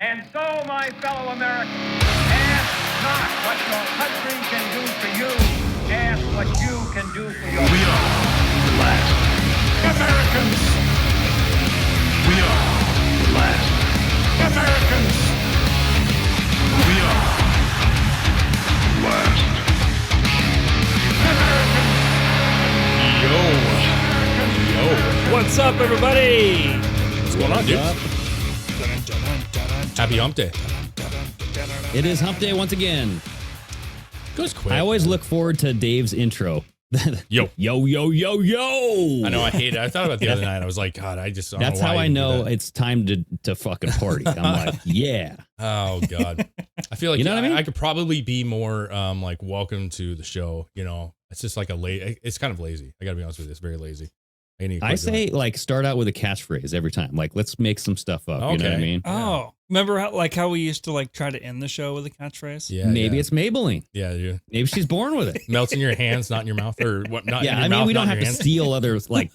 And so, my fellow Americans, ask not what your country can do for you, ask what you can do for your We are the last Americans. We are the last Americans. We are the last Americans. Yo. What's up, everybody? What's going on, dude? Happy Hump Day. It is Hump Day once again. Goes quick. I always look forward to Dave's intro. Yo. Yo, yo, yo, yo. I know, I hate it. I thought about it the other night. I was like, God, I don't That's know why how I do know that. it's time to fucking party. I'm like, yeah. Oh, God. I feel like You know what I mean? I could probably be more like, welcome to the show. You know, it's just like it's kind of lazy. I got to be honest with you. It's very lazy. I say, like, start out with a catchphrase every time. Like, let's make some stuff up. You know what I Okay. mean? Oh, remember how we used to like try to end the show with a catchphrase? Yeah. Maybe it's Maybelline. Yeah, dude. Maybe she's born with it. Melts in your hands, not in your mouth, or what? Not in Yeah, your I mean, mouth, we don't not in have your to hands. steal other, like,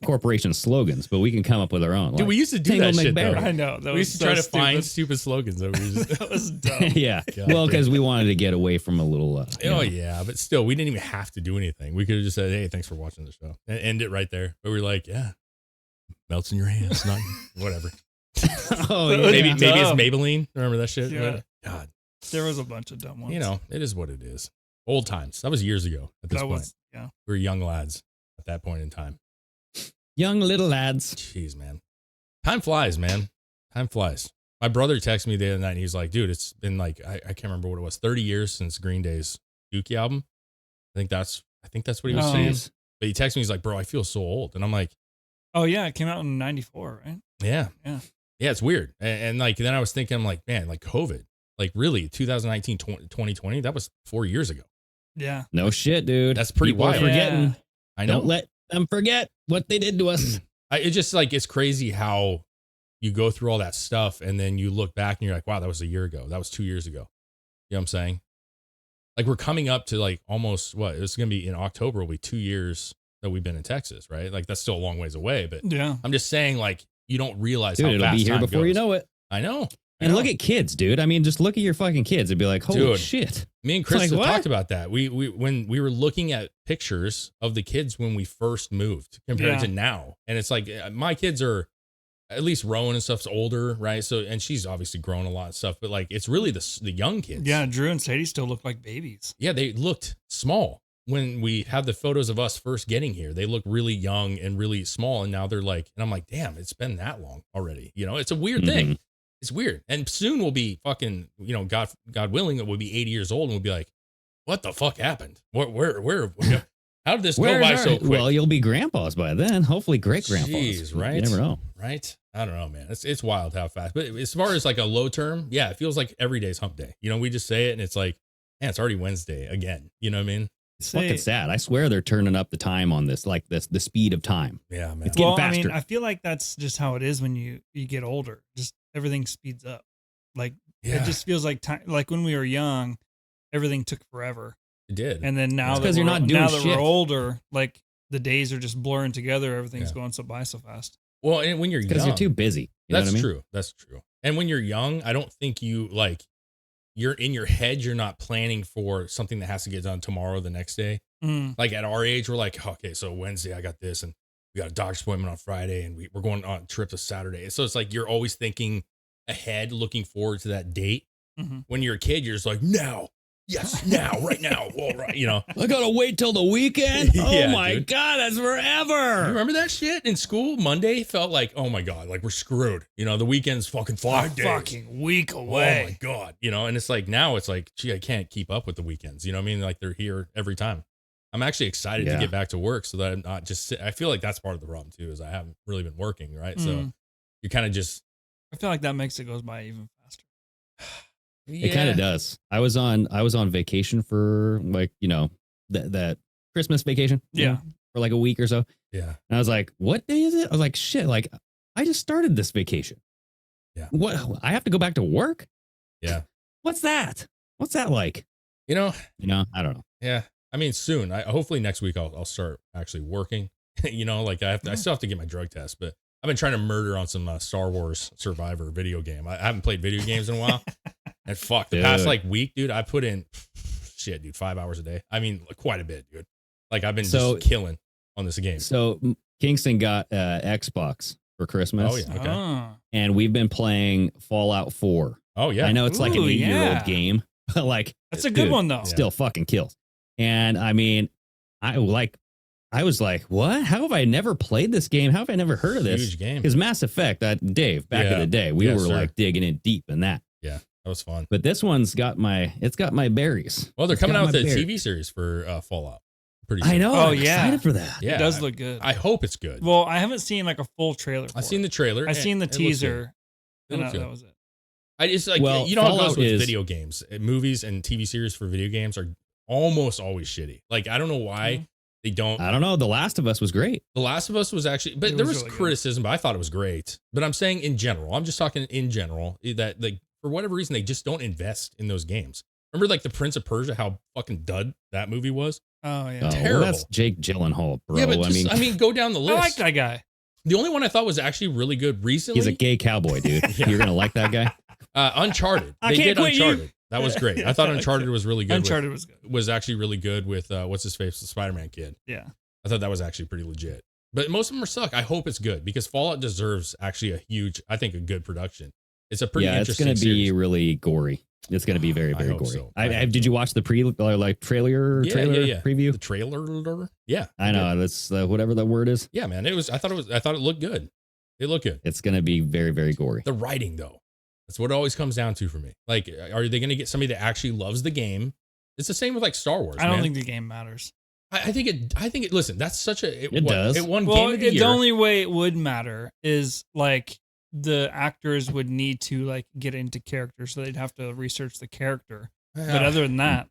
corporation slogans, but we can come up with our own. Dude, like, we used to do Tingle that shit, McBarry. though. I know. That We was used to so try to stupid. find stupid slogans. That we just, That was dumb. Yeah. God Well, damn. because we wanted to get away from a little. Yeah, but still, we didn't even have to do anything. We could have just said, "Hey, thanks for watching the show," and end it right there. But we're like, "Yeah, melts in your hands, not whatever." Oh, That yeah. was Maybe it's dumb. Maybelline. Remember that shit? Yeah. God, There was a bunch of dumb ones. you know, it is what it is. Old times. That was years ago. At this that point, was yeah. we were young lads at that point in time. Young little lads. Jeez, man, time flies, man. Time flies. My brother texted me the other night, and he's like, "Dude, it's been like I can't remember what it was, 30 years since Green Day's Dookie album." I think that's what he was Oh. saying. Jeez. But he texted me, he's like, "Bro, I feel so old," and I'm like, Oh yeah, it came out in '94, right? Yeah. Yeah. Yeah, it's weird. And like, then I was thinking, I'm like, man, like COVID, like really 2019, 2020, that was 4 years ago. Yeah. No shit, dude. That's pretty People are wild. forgetting. Yeah. I know. Don't let them forget what they did to us. It just like, it's crazy how you go through all that stuff and then you look back and you're like, wow, that was a year ago. That was 2 years ago. You know what I'm saying? Like we're coming up to like almost it's going to be in October will be 2 years that we've been in Texas, right? Like that's still a long ways away, but Yeah. I'm just saying like, you don't realize Dude, how it'll fast be here time before you goes. know it. I know. And look at kids, dude. I mean, just look at your fucking kids and be like, holy Dude. shit. Me and Chris Like, have what? talked about that. We when we were looking at pictures of the kids when we first moved compared Yeah. to now, and it's like my kids are at least Rowan and stuff's older, right? So and she's obviously grown a lot of stuff, but like it's really the young kids. Yeah. Drew and Sadie still look like babies. Yeah, they looked small when we have the photos of us first getting here. They look really young and really small, and now they're like, and I'm like, damn, it's been that long already. You know, it's a weird thing. It's weird. And soon we'll be fucking, you know, God willing, it will be 80 years old and we'll be like, what the fuck happened? Where how did this go by so quick? Well, you'll be grandpas by then. Hopefully great grandpas. Jeez, right? You never know. Right? I don't know, man. It's wild how fast. But as far as like a low term, yeah, it feels like every day's hump day. You know, we just say it and it's like, man, it's already Wednesday again. You know what I mean? It's fucking sad. I swear they're turning up the time on this, like the speed of time. Yeah, man. It's getting Well, I mean, faster. I feel like that's just how it is when you get older. Just everything speeds up. Like Yeah. it just feels like time. Like when we were young, everything took forever. It did. And then now It's that 'cause you're we're- not doing now that shit. we're older, like the days are just blurring together. Everything's Yeah. going by so fast. well, and when you're Because young, you're too busy. You know that's what I mean? true. That's true. And when you're young, I don't think you like you're in your head, you're not planning for something that has to get done tomorrow, the next day. Mm. Like at our age, we're like, okay, so Wednesday I got this, and we got a doctor's appointment on Friday, and we're going on a trip to Saturday. So it's like you're always thinking ahead, looking forward to that date. Mhm. When you're a kid, you're just like, now, yes, now, right now, well, right, you know. I gotta wait till the weekend. Oh Yeah, my dude. god, that's You forever. remember that shit in school? Monday felt like, oh my god, like we're screwed. You know, the weekend's fucking 5 days. Fucking week Oh away. my god, you know, and it's like now it's like, gee, I can't keep up with the weekends. You know what I mean? Like they're here every time. I'm actually excited to Yeah. get back to work so that I'm not just. I feel like that's part of the problem too, is I haven't really been working, right? So Mm. you kind of just. I feel like that makes it goes by even faster. It kind of does. I was on vacation for like, that Christmas vacation. you Yeah. know, for like a week or so. Yeah. And I was like, what day is it? I was like, shit, like I just started this vacation. Yeah. What? I have to go back to work? Yeah. What's that? What's that like? You know. I don't know. Yeah. I mean, soon. Hopefully next week I'll start actually working. You know, like I still have to get my drug test, but I've been trying to murder on some Star Wars Survivor video game. I haven't played video games in a while. And fuck, the past like week, dude, I put in shit, dude, 5 hours a day. I mean, quite a bit, dude. Like I've been just killing on this game. So Kingston got Xbox for Christmas. Oh yeah, okay. And we've been playing Fallout 4. Oh yeah, I know it's like an 8-year-old game, but like that's a good one though. Still fucking kills. And I mean, I was like, what? How have I never played this game? How have I never heard of this? Huge game. Because Mass Effect, Dave, back in the day, we were like digging in deep in that. Yeah, that was fun. But this one's got my berries. Well, they're coming out with a TV series for Fallout. Pretty soon. I know. Oh, I'm excited for that. Yeah, it does look good. I hope it's good. Well, I haven't seen like a full trailer. I've seen the trailer. I've seen the teaser. That That was it. I just like, well, you know how it goes Fallout with is, video games. Movies and TV series for video games are almost always shitty. Like, I don't know why they don't. I don't know. The Last of Us was great. The Last of Us was actually, but there was really criticism, but I thought it was great. But I'm saying in general, I'm just talking in general, that like for whatever reason, they just don't invest in those games. Remember like the Prince of Persia, how fucking dud that movie was? Oh, yeah. Terrible. Well, that's Jake Gyllenhaal, bro. Yeah, but just, I mean, go down the list. I like that guy. The only one I thought was actually really good recently. He's a gay cowboy, dude. You're going to like that guy? Uncharted. I can't quit Uncharted. You. That was great. I thought Uncharted was really good. Uncharted was good. Was actually really good with what's his face, the Spider-Man kid. Yeah. I thought that was actually pretty legit. But most of them are suck. I hope it's good because Fallout deserves actually a good production. It's a pretty interesting it's going to be series. really gory. It's going to be very, very gory. So. Did you watch the trailer preview? The trailer? Yeah. I know. That's whatever that word is. Yeah, man. I thought it looked good. It looked good. It's going to be very, very gory. The writing, though. That's what it always comes down to for me. Like, are they going to get somebody that actually loves the game? It's the same with like Star Wars. I don't think the game matters. I think it. Listen, that's such a. It does. It won game of the year. The only way it would matter is like the actors would need to like get into character, so they'd have to research the character. But other than that,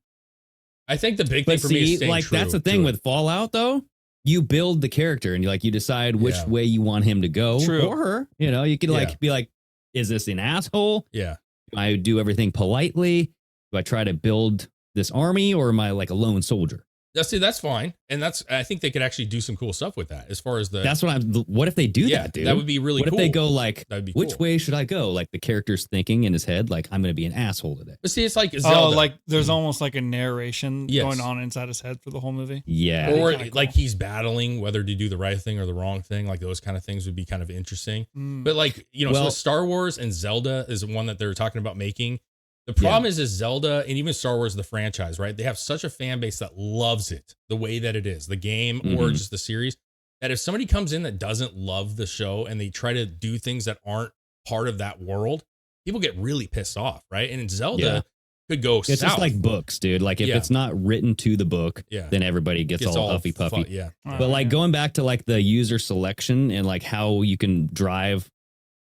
I think the big thing for me is staying like true that's the thing to with Fallout, though. You build the character and you decide which way you want him to go or her. You know, you could be like, is this an asshole? Yeah. Do I do everything politely? Do I try to build this army or am I like a lone soldier? That's fine. And I think they could actually do some cool stuff with that as far as what if they do that, dude? That would be really cool. What if they go like, that'd be which cool. way should I go? Like the character's thinking in his head, like, I'm going to be an asshole today. But see, it's like Zelda. Oh, like there's almost like a narration going on inside his head for the whole movie. Yeah. Or like he's battling whether to do the right thing or the wrong thing. Like those kind of things would be kind of interesting. But like, so Star Wars and Zelda is one that they're talking about making. The problem is Zelda and even Star Wars, the franchise, right? They have such a fan base that loves it the way that it is, the game or just the series, that if somebody comes in that doesn't love the show and they try to do things that aren't part of that world, people get really pissed off, right? And in Zelda could go south. It's just like books, dude. Like if it's not written to the book, then everybody gets all huffy puffy. But like going back to like the user selection and like how you can drive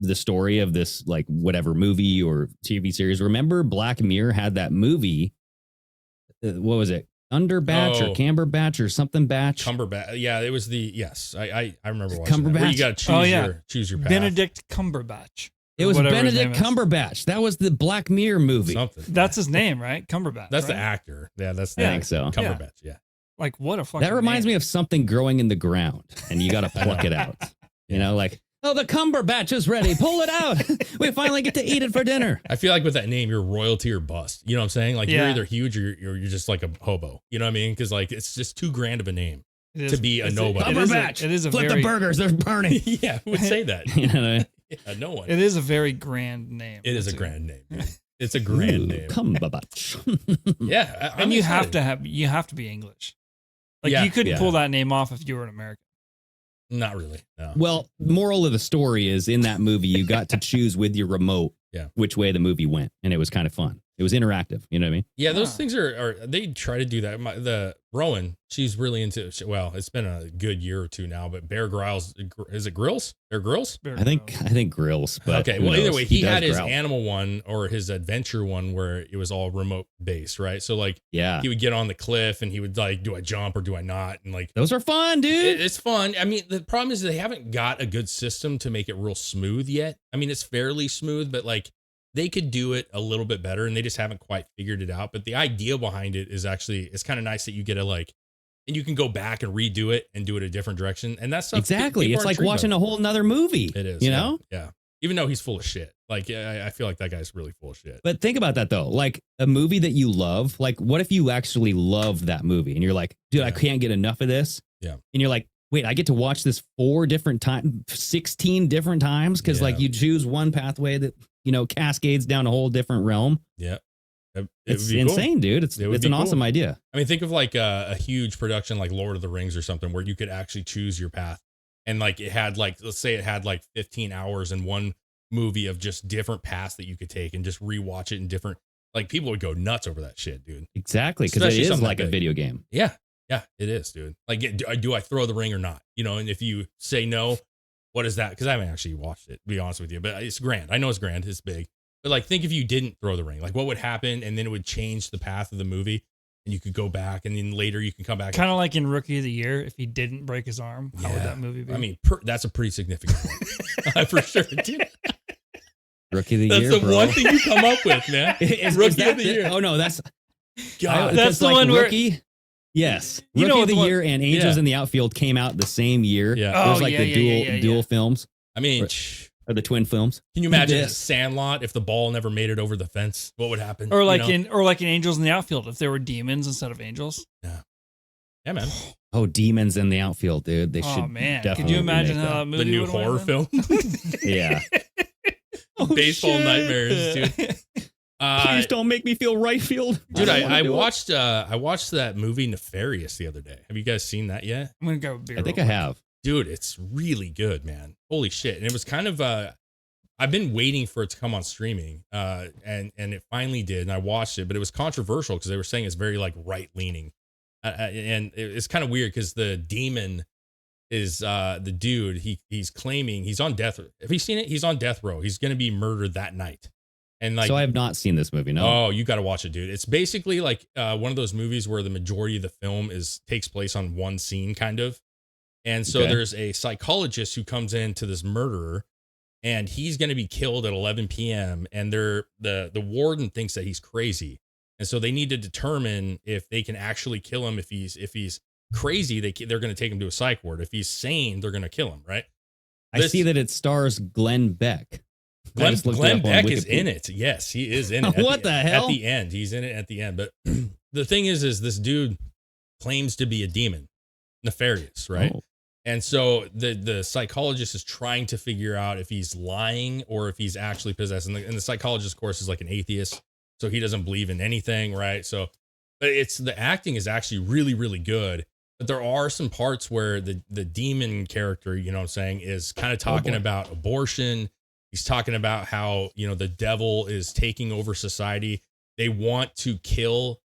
the story of this like whatever movie or TV series. Remember Black Mirror had that movie. What was it? Cumberbatch or Camberbatch or something batch? Cumberbatch. Yeah, it was I remember watching Cumberbatch. that. Where you got to choose your path. Benedict Cumberbatch. It was Benedict Cumberbatch. That was the Black Mirror movie. That's his name, right? Cumberbatch. That's the actor. Yeah, that's the I think so. Cumberbatch, yeah. Like what a fucking That reminds me of something growing in the ground and you got to pluck it out. You know, like, oh, the Cumberbatch is ready. Pull it out. We finally get to eat it for dinner. I feel like with that name, you're royalty or bust. You know what I'm saying? Like you're either huge or you're just like a hobo. You know what I mean? Because like it's just too grand of a name to be a nobody. Cumberbatch. It is a flip the burgers. They're burning. Yeah, who would say that? You know what I mean? Yeah, no one. It is a very grand name. It is a grand name. Dude. It's a grand name. Cumberbatch. Yeah, and you have to be English. Like you couldn't pull that name off if you were an American. Not really. No. Well, moral of the story is in that movie, you got to choose with your remote which way the movie went. And it was kind of fun. It was interactive. You know what I mean? Yeah, those things are they try to do that. The Rowan, she's really into, well, it's been a good year or two now, but Bear Grylls, is it Grills? Bear Grylls? I think Grills. But okay, well, either way, he had his growl. animal one or his adventure one where it was all remote based, right? So like, he would get on the cliff and he would like, do I jump or do I not? And like, those are fun, dude. It's fun. I mean, the problem is they haven't got a good system to make it real smooth yet. I mean, it's fairly smooth, but like they could do it a little bit better and they just haven't quite figured it out. But the idea behind it is actually, it's kind of nice that you get to like and you can go back and redo it and do it a different direction. And that's exactly. It's like watching a whole nother movie. It is, you know? Yeah. Even though he's full of shit. Like, I feel like that guy's really full of shit. But think about that though. Like a movie that you love, like what if you actually love that movie and you're like, dude, I can't get enough of this. Yeah. And you're like, wait, I get to watch this 4 different times, 16 different times. Cause like you choose one pathway that, cascades down a whole different realm. Yeah. It's insane, dude. It's an awesome idea. I mean, think of like a huge production like Lord of the Rings or something where you could actually choose your path. And like it had like, let's say it had like 15 hours in one movie of just different paths that you could take and just rewatch it in different, like people would go nuts over that shit, dude. Exactly. Cause it is like a video game. Yeah. Yeah, it is, dude. Like, do I throw the ring or not? And if you say no, what is that? Because I haven't actually watched it, to be honest with you, but it's grand. I know it's grand. It's big. But like, think if you didn't throw the ring, like what would happen? And then it would change the path of the movie and you could go back and then later you can come back. Kind of like in Rookie of the Year, if he didn't break his arm, how would that movie be? I mean, that's a pretty significant one. For sure, dude. Rookie of the Year. Year. That's the one thing you come up with, man. Rookie of the Year. Oh, no, that's God. That's the like one Rookie, where. Yes. Rookie of the Year and Angels in the Outfield came out the same year. Yeah. It was like the dual films. I mean, or the twin films. Can you imagine Sandlot if the ball never made it over the fence? What would happen? Or like in Angels in the Outfield, if there were demons instead of angels. Yeah. Yeah, man. Oh, demons in the outfield, dude. They should. Man. Definitely Could you imagine how that movie the new horror film? Yeah. Baseball nightmares, dude. Please don't make me feel right field. Dude, I watched that movie Nefarious the other day. Have you guys seen that yet? I'm gonna go with beer. I think I have. Dude, it's really good, man. Holy shit. And it was kind of I've been waiting for it to come on streaming. And it finally did, and I watched it, but it was controversial because they were saying it's very like right leaning. And it's kind of weird because the demon is the dude, he's claiming he's on death. Have you seen it? He's on death row. He's gonna be murdered that night. And like, so I have not seen this movie. No. Oh, you got to watch it, dude. It's basically like one of those movies where the majority of the film takes place on one scene, kind of. And so there's a psychologist who comes in to this murderer, and he's going to be killed at 11 p.m. And the warden thinks that he's crazy, and so they need to determine if they can actually kill him. If he's crazy, they're going to take him to a psych ward. If he's sane, they're going to kill him. Right? I see that it stars Glenn Beck. Glenn Beck is in it. Yes, he is in it. What the hell? At the end. He's in it at the end. But the thing is this dude claims to be a demon, Nefarious, right? Oh. And so the psychologist is trying to figure out if he's lying or if he's actually possessed. And the psychologist, of course, is like an atheist, so he doesn't believe in anything, right? So, but the acting is actually really, really good. But there are some parts where the demon character, you know what I'm saying, is kind of talking about abortion. He's talking about how, the devil is taking over society. They want to kill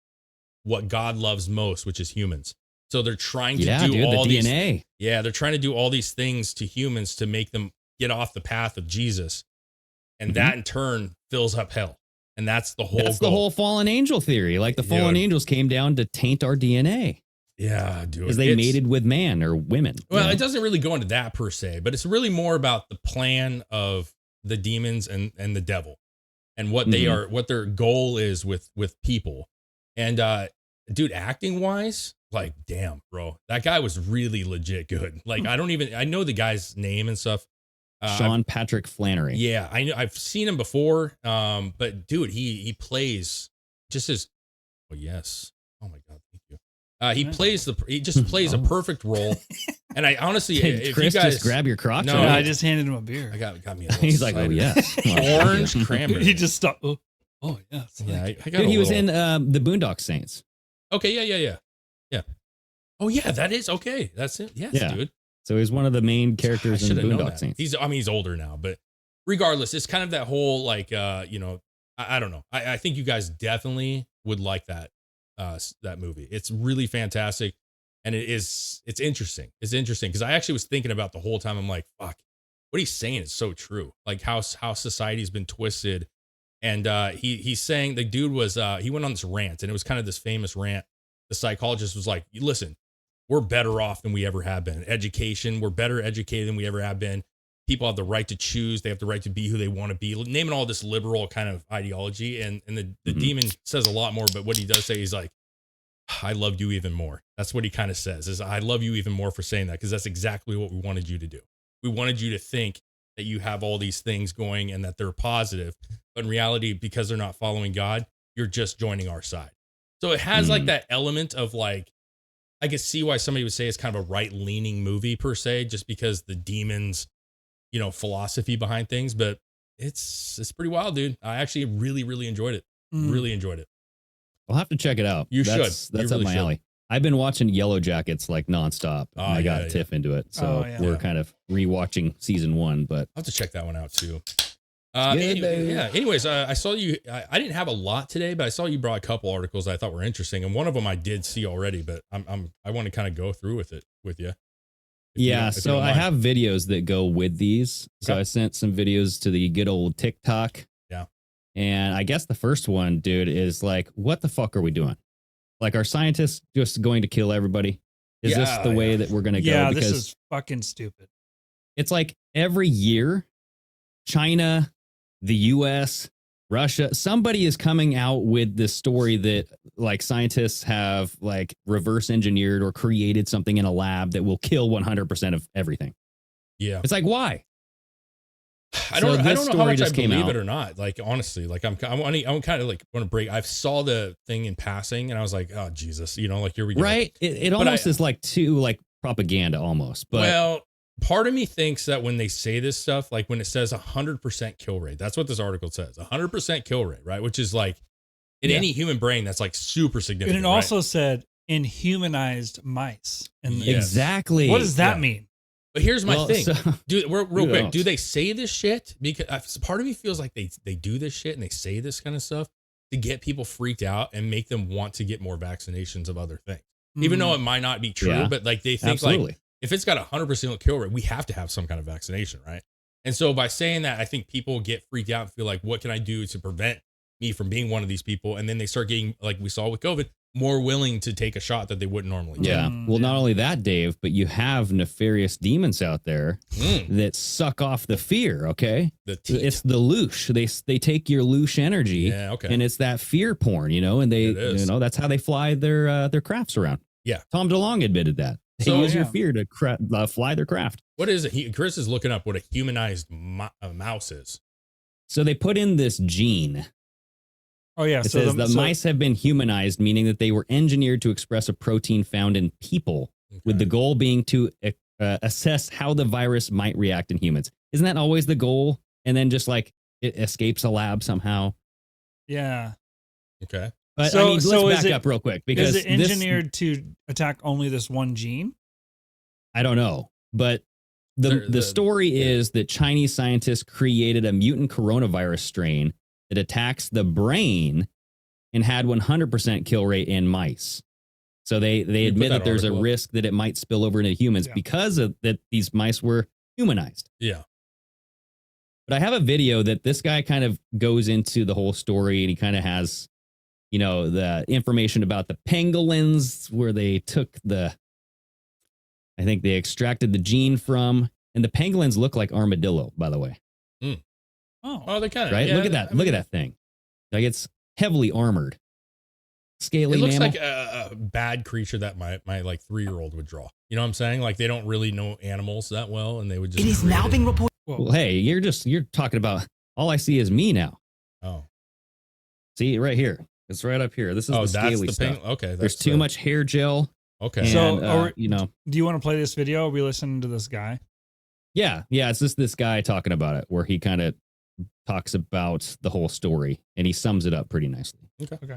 what God loves most, which is humans. So they're trying to do all these DNA. Yeah, they're trying to do all these things to humans to make them get off the path of Jesus. And that in turn fills up hell. And that's the whole goal. The whole fallen angel theory. Like the fallen angels came down to taint our DNA. Yeah, dude. Because they mated with man or women. Well, it doesn't really go into that per se, but it's really more about the plan of the demons and the devil and what they are, what their goal is with people. And dude, acting wise, like, damn, bro, that guy was really legit good. Like, I know the guy's name and stuff. Sean Patrick Flannery. Yeah, I've seen him before. But dude, he plays just as, oh yes. Oh my God. Thank you. He just plays a perfect role. And I honestly, if Chris you guys just grab your crotch. No, I just handed him a beer. I got me. He's like, oh yes, orange cranberry. He just stopped. Oh yes. Yeah, I got dude, he was in the Boondock Saints. Okay, yeah. Oh yeah, that is okay. That's it. Yes, dude. So he's one of the main characters in the Boondock Saints. He's older now, but regardless, it's kind of that whole like I don't know. I think you guys definitely would like that movie. It's really fantastic, and it's interesting. It's interesting because I actually was thinking about the whole time. I'm like, fuck, what he's saying is so true. Like how society's been twisted, and he's saying the dude was he went on this rant, and it was kind of this famous rant. The psychologist was like, listen, we're better off than we ever have been. Education, we're better educated than we ever have been. People have the right to choose. They have the right to be who they want to be. Naming all this liberal kind of ideology. And the demon says a lot more, but what he does say, he's like, I loved you even more. That's what he kind of says, is I love you even more for saying that, because that's exactly what we wanted you to do. We wanted you to think that you have all these things going and that they're positive, but in reality, because they're not following God, you're just joining our side. So it has like that element of like, I could see why somebody would say it's kind of a right-leaning movie per se, just because the demons, you know, philosophy behind things, but it's pretty wild, dude. I actually really, really enjoyed it. Really enjoyed it. I'll have to check it out. You should. That's really up my alley. I've been watching Yellow Jackets like nonstop. Oh, I got Tiff into it. So we're kind of rewatching season 1, but I'll have to check that one out too. Anyways, I saw you. I didn't have a lot today, but I saw you brought a couple articles I thought were interesting, and one of them I did see already. But I want to kind of go through with you. So I have videos that go with these. So I sent some videos to the good old TikTok. Yeah. And I guess the first one, dude, is like, what the fuck are we doing? Like, are scientists just going to kill everybody? Is this the way that we're going to go? Yeah, this is fucking stupid. It's like every year, China, the US, Russia, somebody is coming out with this story that like scientists have like reverse engineered or created something in a lab that will kill 100% of everything. Yeah. It's like, why? I don't know how much I believe it or not. Like, honestly, like I'm kind of like want to break. I saw the thing in passing and I was like, oh, Jesus, you know, like here we go. Right. It almost is like too like propaganda almost. But well, part of me thinks that when they say this stuff, like when it says 100% kill rate, that's what this article says, 100% kill rate, right? Which is like in any human brain, that's like super significant. And it also said in humanized mice. And exactly. What does that mean? But here's my thing. Real quick, do they say this shit? Because part of me feels like they do this shit and they say this kind of stuff to get people freaked out and make them want to get more vaccinations of other things. Even though it might not be true, but like they think like, if it's got a 100% kill rate, we have to have some kind of vaccination, right? And so by saying that, I think people get freaked out and feel like, what can I do to prevent me from being one of these people? And then they start getting, like we saw with COVID, more willing to take a shot that they wouldn't normally do. Yeah. Well, not only that, Dave, but you have nefarious demons out there that suck off the fear, okay? It's the loosh. They take your loosh energy, and it's that fear porn, you know, and they, you know, that's how they fly their crafts around. Yeah. Tom DeLonge admitted that. They use your fear to fly their craft. What is it? Chris is looking up what a humanized mouse is. So they put in this gene. Oh, yeah. It says the mice have been humanized, meaning that they were engineered to express a protein found in people, with the goal being to assess how the virus might react in humans. Isn't that always the goal? And then just like it escapes a lab somehow. Yeah. Okay. But I mean, let's back up real quick, because is it engineered to attack only this one gene? I don't know, but the story is that Chinese scientists created a mutant coronavirus strain that attacks the brain and had 100% kill rate in mice. So they admit that there's a risk that it might spill over into humans because of that these mice were humanized. Yeah. But I have a video that this guy kind of goes into the whole story, and he kind of has, you know, the information about the pangolins where they took I think they extracted the gene from, and the pangolins look like armadillo, by the way. Oh, they kind of, right. Look at that. Look at that thing. Like, it's heavily armored. Scaly mammal. It looks like a bad creature that my like 3-year-old would draw. You know what I'm saying? Like, they don't really know animals that well, and they would just. It is now being reported. Well, hey, you're talking about, all I see is me now. Oh. See, right here. It's right up here. This is the scaly stuff. Okay. There's too much hair gel. Okay. And, so, you know. Do you want to play this video? Are we listening to this guy? Yeah. Yeah. It's just this guy talking about it, where he kind of talks about the whole story, and he sums it up pretty nicely. Okay.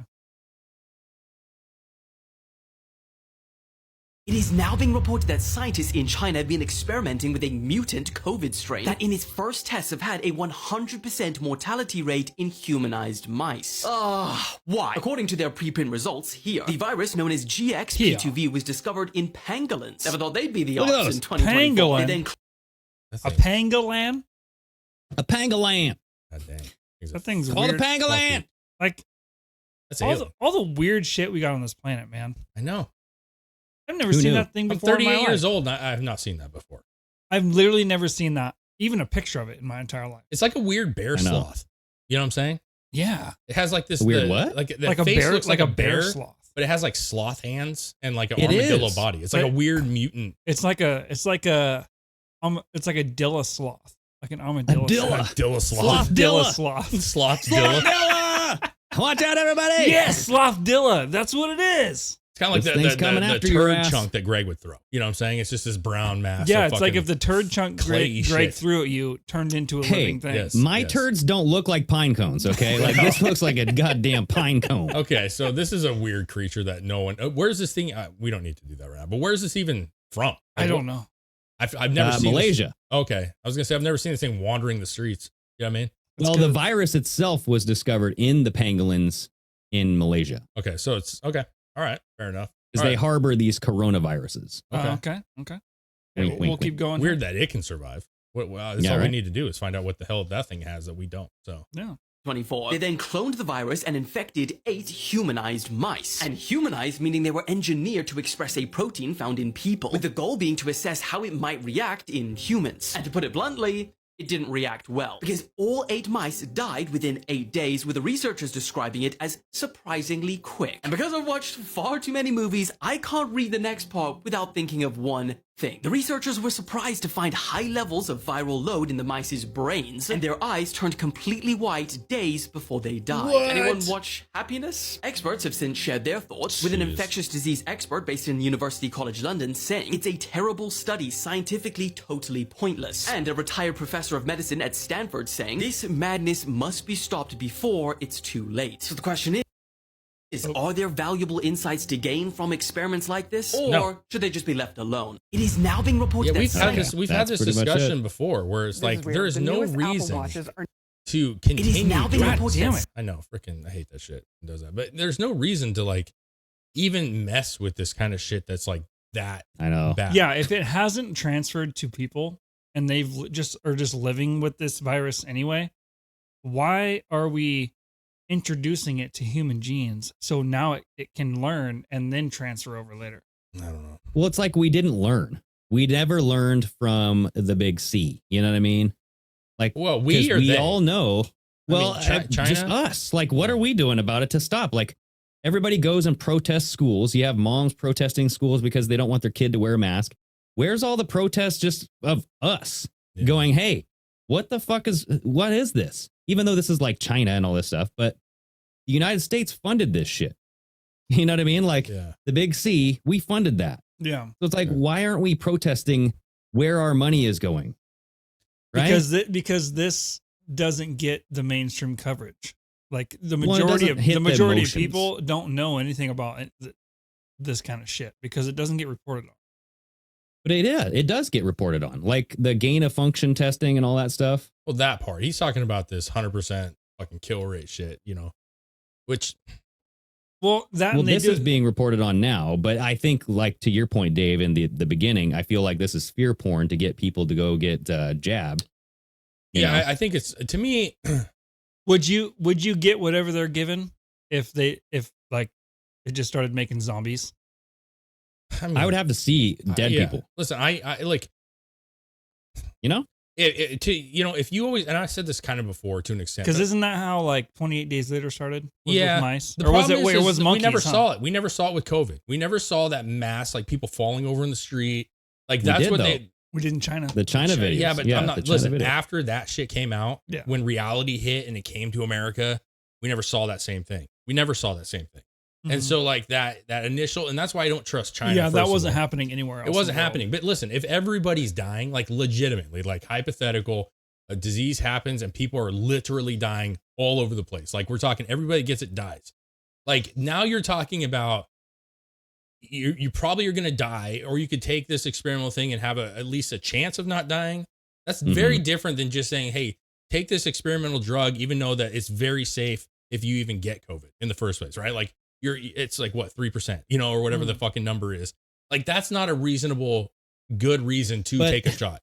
It is now being reported that scientists in China have been experimenting with a mutant COVID strain that in its first tests have had a 100% mortality rate in humanized mice. Why? According to their preprint results here, the virus known as GXP2V was discovered in pangolins. Never thought they'd be the odds in 2024. Pangolin? A pangolin? A pangolin. God dang. That thing's called weird. a pangolin. Like, all the weird shit we got on this planet, man. I know. I've never seen that thing before. I'm 38 years old, and I have not seen that before. I've literally never seen that, even a picture of it in my entire life. It's like a weird bear sloth. You know what I'm saying? Yeah. It has like this weird what? Like a bear, like a bear sloth. but it has like sloth hands and like an armadillo body. It's like a weird mutant. It's like a Dilla sloth, like an armadillo. Dilla sloth. Sloth-dilla. Watch out, everybody! Yes, Sloth-dilla. That's what it is. It's kind of like the turd chunk that Greg would throw. You know what I'm saying? It's just this brown mass. Yeah, it's like if the turd chunk Greg threw at you turned into a living thing. Yes, my turds don't look like pine cones, okay? Like this looks like a goddamn pine cone. Okay, so this is a weird creature that no one... where's this thing? We don't need to do that right now, but where's this even from? Like, I don't know. I've never seen Malaysia. Okay, I was going to say I've never seen this thing wandering the streets. You know what I mean? Well, the virus itself was discovered in the pangolins in Malaysia. Okay, so it's... Okay, all right, fair enough. Because they harbor these coronaviruses. Okay. We'll keep going. Weird that it can survive. That's all we need to do is find out what the hell that thing has that we don't. So yeah. 24. They then cloned the virus and infected 8 humanized mice. And humanized meaning they were engineered to express a protein found in people, with the goal being to assess how it might react in humans. And to put it bluntly, it didn't react well, because all 8 mice died within 8 days, with the researchers describing it as surprisingly quick. And because I've watched far too many movies, I can't read the next part without thinking of one thing. The researchers were surprised to find high levels of viral load in the mice's brains, and their eyes turned completely white days before they died. What? Anyone watch Happiness? Experts have since shared their thoughts, with an infectious disease expert based in University College London saying it's a terrible study, scientifically totally pointless, and a retired professor of medicine at Stanford saying this madness must be stopped before it's too late. So the question is, are there valuable insights to gain from experiments like this, or should they just be left alone? It is now being reported that we've had this discussion before, where it's like there is no reason to continue. It is now being reported. Damn it. I know, freaking, I hate that shit. It does that, but there's no reason to like even mess with this kind of shit that's like that. I know. Bad. Yeah, if it hasn't transferred to people and they've just living with this virus anyway, why are we introducing it to human genes so now it can learn and then transfer over later? I don't know. Well, it's like we didn't learn. We never learned from the big C. You know what I mean? Like, well, we all know. Well, China? Just us. Like, what are we doing about it to stop? Like, everybody goes and protests schools. You have moms protesting schools because they don't want their kid to wear a mask. Where's all the protests just of us going, hey, what is this? Even though this is like China and all this stuff, but the United States funded this shit. You know what I mean? Like the big C, we funded that. Yeah. So it's like, why aren't we protesting where our money is going? Right? Because this doesn't get the mainstream coverage. Like the majority of people don't know anything about this kind of shit because it doesn't get reported on. But it does get reported on, like the gain of function testing and all that stuff. Well, that part he's talking about this 100% fucking kill rate shit, you know, which. This is being reported on now, but I think, like to your point, Dave, in the beginning, I feel like this is fear porn to get people to go get jabbed. Yeah, I think it's, to me. Would you get whatever they're given if like it just started making zombies? I mean, I would have to see dead people. Listen, I like, you know, if you always, and I said this kind of before to an extent, because isn't that how like 28 Days Later started? With mice, or was it? Wait, it was monkeys. We never saw it. We never saw it with COVID. We never saw that mass, like people falling over in the street. Like that's what we did in China. The China videos. Yeah, but I'm not. Listen, after that shit came out, when reality hit and it came to America, we never saw that same thing. And so like that initial, and that's why I don't trust China. Yeah, that wasn't happening anywhere else. It wasn't happening. But listen, if everybody's dying, like legitimately, like hypothetical, a disease happens and people are literally dying all over the place. Like we're talking, everybody gets it, dies. Like now you're talking about, you probably are going to die, or you could take this experimental thing and have at least a chance of not dying. That's very different than just saying, hey, take this experimental drug, even though that it's very safe if you even get COVID in the first place, right? Like, it's like what, 3%, or whatever the fucking number is. Like that's not a reasonable, good reason to take a shot.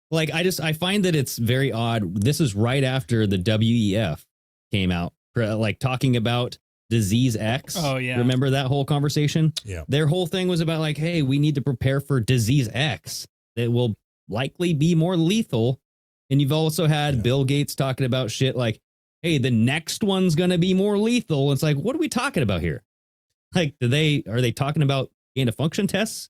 Like I find that it's very odd. This is right after the WEF came out, like talking about disease X. Oh yeah. Remember that whole conversation? Yeah. Their whole thing was about like, hey, we need to prepare for disease X that will likely be more lethal. And you've also had Bill Gates talking about shit like, hey, the next one's going to be more lethal. It's like, what are we talking about here? Like, are they talking about gain of function tests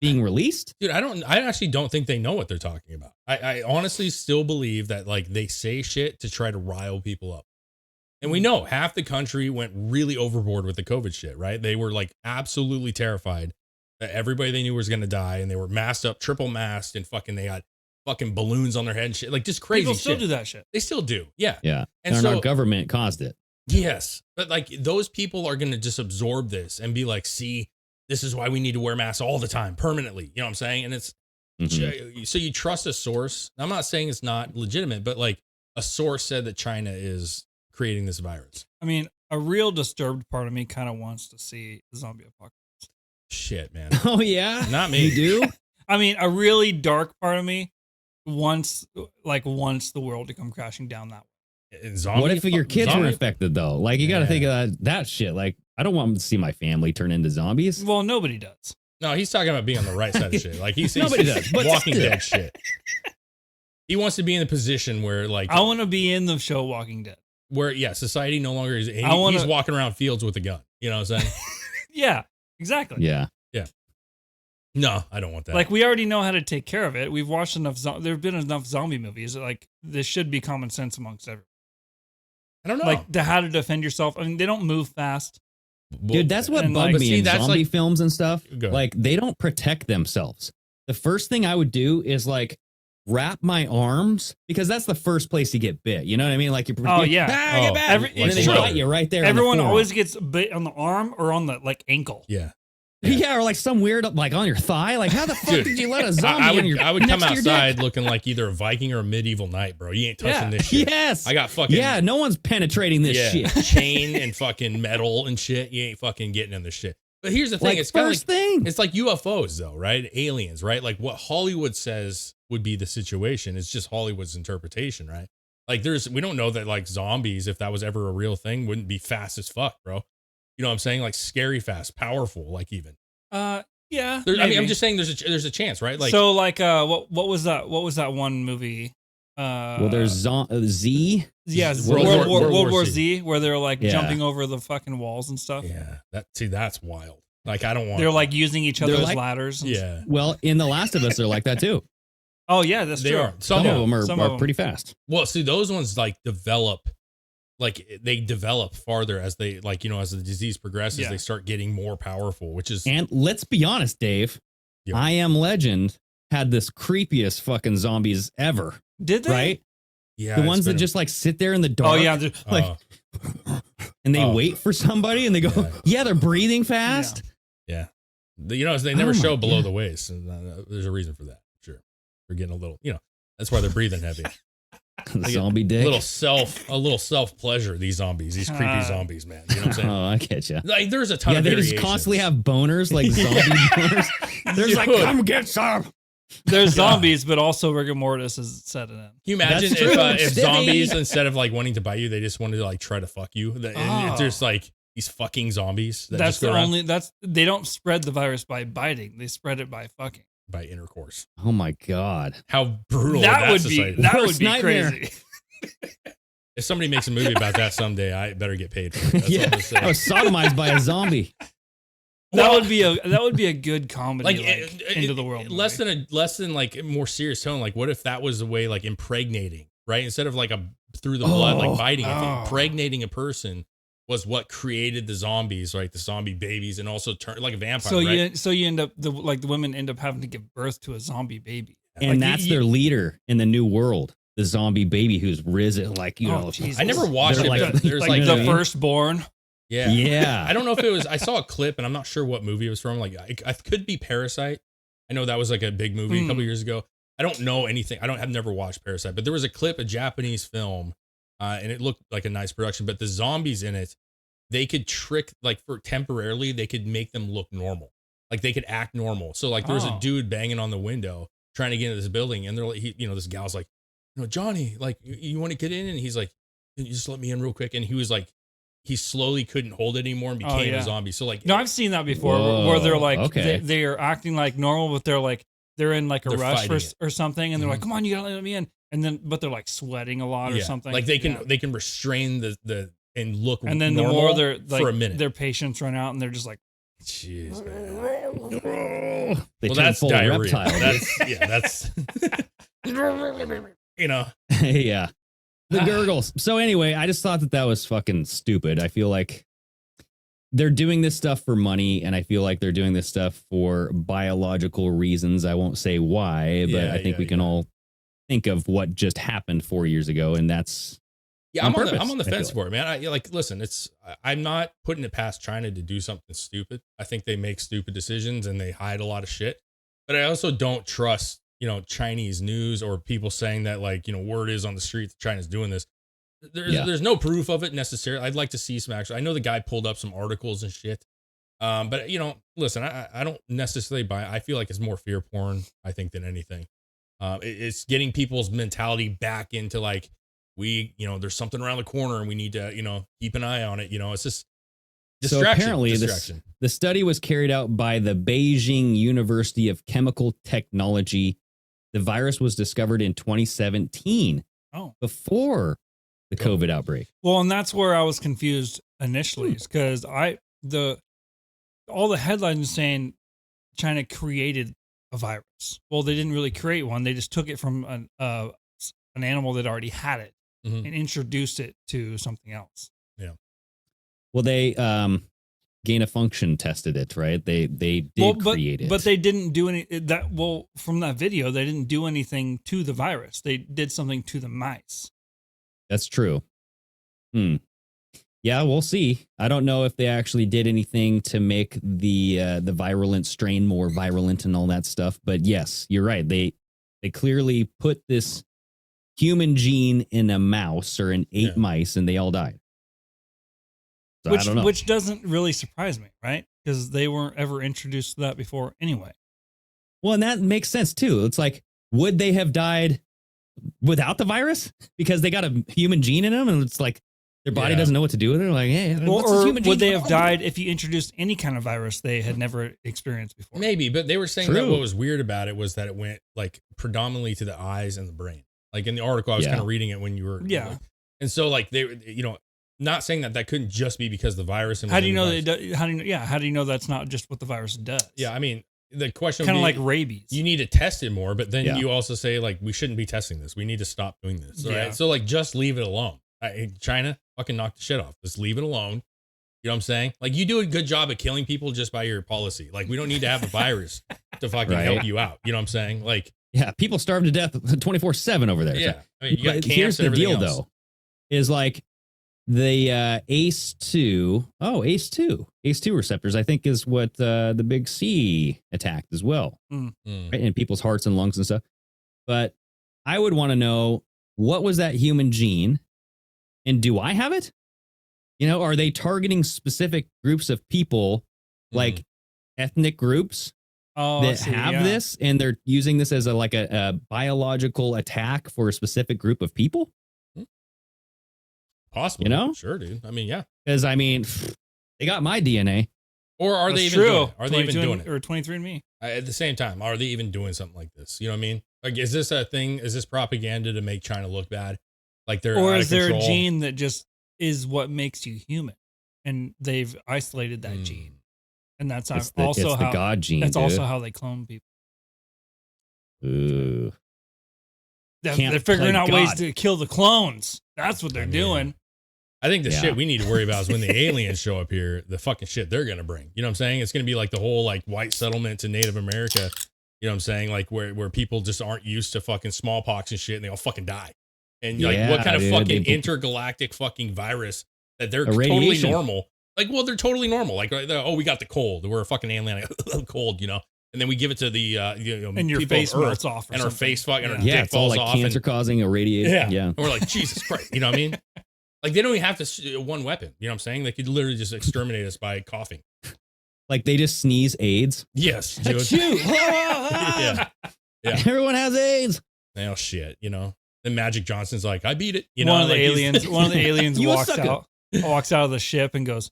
being released? Dude, I actually don't think they know what they're talking about. I honestly still believe that like they say shit to try to rile people up. And we know half the country went really overboard with the COVID shit, right? They were like absolutely terrified that everybody they knew was going to die, and they were masked up, triple masked, and fucking they had fucking balloons on their head and shit. Like just crazy People shit. still do that shit. They still do. Yeah. Yeah. And so so our government caused it. Yes. But like those people are going to just absorb this and be like, see, this is why we need to wear masks all the time, permanently. You know what I'm saying? And it's so you trust a source. I'm not saying it's not legitimate, but like a source said that China is creating this virus. I mean, a real disturbed part of me kind of wants to see the zombie apocalypse. Shit, man. Oh yeah, not me. You do? I mean, a really dark part of me wants the world to come crashing down that way. What if your kids were infected though? Like you got to think of that shit. Like I don't want to see my family turn into zombies. Well, nobody does. No, he's talking about being on the right side of shit. Like he's nobody does. But Walking Dead shit. He wants to be in the position where like I want to be in the show Walking Dead. Where society no longer is. He's walking around fields with a gun. You know what I'm saying? Yeah, exactly. Yeah. No, I don't want that. Like we already know how to take care of it. We've watched enough. There have been enough zombie movies. Like this should be common sense amongst everyone. I don't know. Like how to defend yourself. I mean, they don't move fast. Dude, that's what bugged me in zombie films and stuff. Like they don't protect themselves. The first thing I would do is like wrap my arms, because that's the first place you get bit. You know what I mean? Like you. Get back. And then they bite you right there. Everyone always gets bit on the arm or on the like ankle. Yeah. Yeah, or like some weird, like on your thigh. Like, how the fuck did you let a zombie I would come outside looking like either a Viking or a medieval knight, bro. You ain't touching this shit. Yes. I got fucking. Yeah, no one's penetrating this shit. Chain and fucking metal and shit. You ain't fucking getting in this shit. But here's the thing. Like, it's kind of like, thing. It's like UFOs, though, right? Aliens, right? Like what Hollywood says would be the situation. It's just Hollywood's interpretation, right? Like we don't know that like zombies, if that was ever a real thing, wouldn't be fast as fuck, bro. You know what I'm saying? Like scary fast, powerful, like even. Yeah. I mean, I'm just saying there's a chance, right? Like so, like, what was that? What was that one movie? Well, there's Z. Yeah, World War Z, where they're like jumping over the fucking walls and stuff. Yeah, that's wild. Like I don't want. They're like using each other as ladders. Yeah. Well, in The Last of Us, they're like that too. Oh yeah, that's true. Some of them are pretty fast. Well, see, those ones like develop. Like they develop farther as they like, as the disease progresses, they start getting more powerful, which is. And let's be honest, Dave, I Am Legend had this creepiest fucking zombies ever. Did they? Right? Yeah. The ones that just like sit there in the dark. Oh yeah. Like, and they wait for somebody and they go, they're breathing fast. Yeah. They never show below the waist. And there's a reason for that. Sure. They're getting a little, that's why they're breathing heavy. Zombie dick. A little self pleasure. These zombies, these creepy zombies, man. You know what I'm saying? Oh, I get you. Like there's a ton of they variations. just constantly have boners, like zombie boners. There's like, come get some. There's zombies, but also rigor mortis is setting in. Can you imagine if zombies, instead of like wanting to bite you, they just wanted to like try to fuck you? And there's like these fucking zombies. That's the only. They don't spread the virus by biting. They spread it by fucking. By intercourse. Oh my god! How brutal that would society. be! That would be crazy. If somebody makes a movie about that someday, I better get paid for it. That's I was sodomized by a zombie. That would be a good comedy, into the world. Less than like more serious tone. Like, what if that was a way like impregnating, right? Instead of like through the blood, like biting, impregnating a person was what created the zombies, right? The zombie babies, and also turn like a vampire. So you end up the women end up having to give birth to a zombie baby, and that's their leader in the new world, the zombie baby who's risen. Like I never watched it. Like, there's like the firstborn. Yeah. I don't know if it was. I saw a clip, and I'm not sure what movie it was from. Like, I could be Parasite. I know that was like a big movie a couple years ago. I don't know anything. I've never watched Parasite, but there was a clip, a Japanese film. And it looked like a nice production, but the zombies in it, they could trick, like for temporarily, they could make them look normal. Like they could act normal. So like there was a dude banging on the window trying to get into this building, and they're like, this gal's like, Johnny, like you want to get in? And he's like, can you just let me in real quick? And he was like, he slowly couldn't hold it anymore and became a zombie. So like, no, I've seen that before where they're like, they are acting like normal, but they're in like a rush or something. And they're like, come on, you gotta let me in. And then, but they're like sweating a lot or something. Like they can restrain the and look and then the more they're like, for a minute. their patience run out and they're just like, jeez, They well, turn that's full diarrhea. reptile. That's you know. Yeah. The gurgles. So anyway, I just thought that was fucking stupid. I feel like they're doing this stuff for money, and I feel like they're doing this stuff for biological reasons. I won't say why, but I think we can all think of what just happened 4 years ago, and that's I'm on the fence for it, man. Listen, I'm not putting it past China to do something stupid. I think they make stupid decisions and they hide a lot of shit, but I also don't trust, Chinese news or people saying that word is on the street that China's doing this. There's no proof of it necessarily. I'd like to see some actual. I know the guy pulled up some articles and shit. But listen, I don't necessarily buy. I feel like it's more fear porn, I think, than anything. It's getting people's mentality back into there's something around the corner and we need to, keep an eye on it. It's just distraction. So apparently the study was carried out by the Beijing University of Chemical Technology. The virus was discovered in 2017. Before the COVID outbreak. Well, and that's where I was confused initially, because all the headlines saying China created a virus. Well, they didn't really create one. They just took it from an animal that already had it and introduced it to something else. Yeah. Well, they gain of function tested it, right? They did create it, but they didn't do any that. Well, from that video, they didn't do anything to the virus. They did something to the mice. That's true. Yeah, we'll see. I don't know if they actually did anything to make the virulent strain more virulent and all that stuff. But yes, you're right. They clearly put this human gene in a mouse or in 8 mice, and they all died. So I don't know. Which doesn't really surprise me, right? Because they weren't ever introduced to that before anyway. Well, and that makes sense too. It's like, would they have died without the virus because they got a human gene in them, and it's like their body doesn't know what to do with it? They're like, hey, what's this human gene? Would they have died if you introduced any kind of virus they had never experienced before? Maybe, but they were saying that what was weird about it was that it went predominantly to the eyes and the brain. Like in the article, I was kind of reading it when you were, and so they, not saying that couldn't just be because the virus. And how do you know how do you know that's not just what the virus does? Yeah, I mean, the question kind of like rabies. You need to test it more, but then you also say we shouldn't be testing this. We need to stop doing this. Right? So just leave it alone. China fucking knock the shit off. Just leave it alone. You know what I'm saying? You do a good job at killing people just by your policy. We don't need to have a virus to fucking help you out. You know what I'm saying? Yeah, people starve to death 24/7 over there. Yeah. So. I mean, you got here's the deal, else. though, is the ACE2 receptors, I think, is what the big C attacked as well, right? In people's hearts and lungs and stuff. But I would want to know, what was that human gene, and do I have it? Are they targeting specific groups of people, like ethnic groups that have this, and they're using this as a biological attack for a specific group of people? Possible. Sure, dude. I mean, yeah. Because they got my DNA. Or are they even doing it? Are they even doing it? Or 23andMe. At the same time, are they even doing something like this? You know what I mean? Is this a thing? Is this propaganda to make China look bad? They're or out is of there control? A gene that just is what makes you human, and they've isolated that gene, and that's it's the God gene. That's also how they clone people. Ooh. They're figuring out ways to kill the clones. That's what they're doing. I think the shit we need to worry about is when the aliens show up here, the fucking shit they're going to bring. You know what I'm saying? It's going to be the whole white settlement to Native America. You know what I'm saying? Where people just aren't used to fucking smallpox and shit, and they all fucking die. And what kind of fucking intergalactic fucking virus that they're totally normal. They're totally normal. We got the cold. We're a fucking alien, cold, and then we give it to the and your face melts off, and our face fucking our dick it's falls all off, cancer causing irradiation. Yeah. And we're like, Jesus Christ, you know what I mean? They don't even have to one weapon. You know what I'm saying? They could literally just exterminate us by coughing. They just sneeze AIDS. Yes, dude. Yeah. Everyone has AIDS. Oh shit, Then Magic Johnson's like, I beat it. One of the aliens walks out of the ship and goes,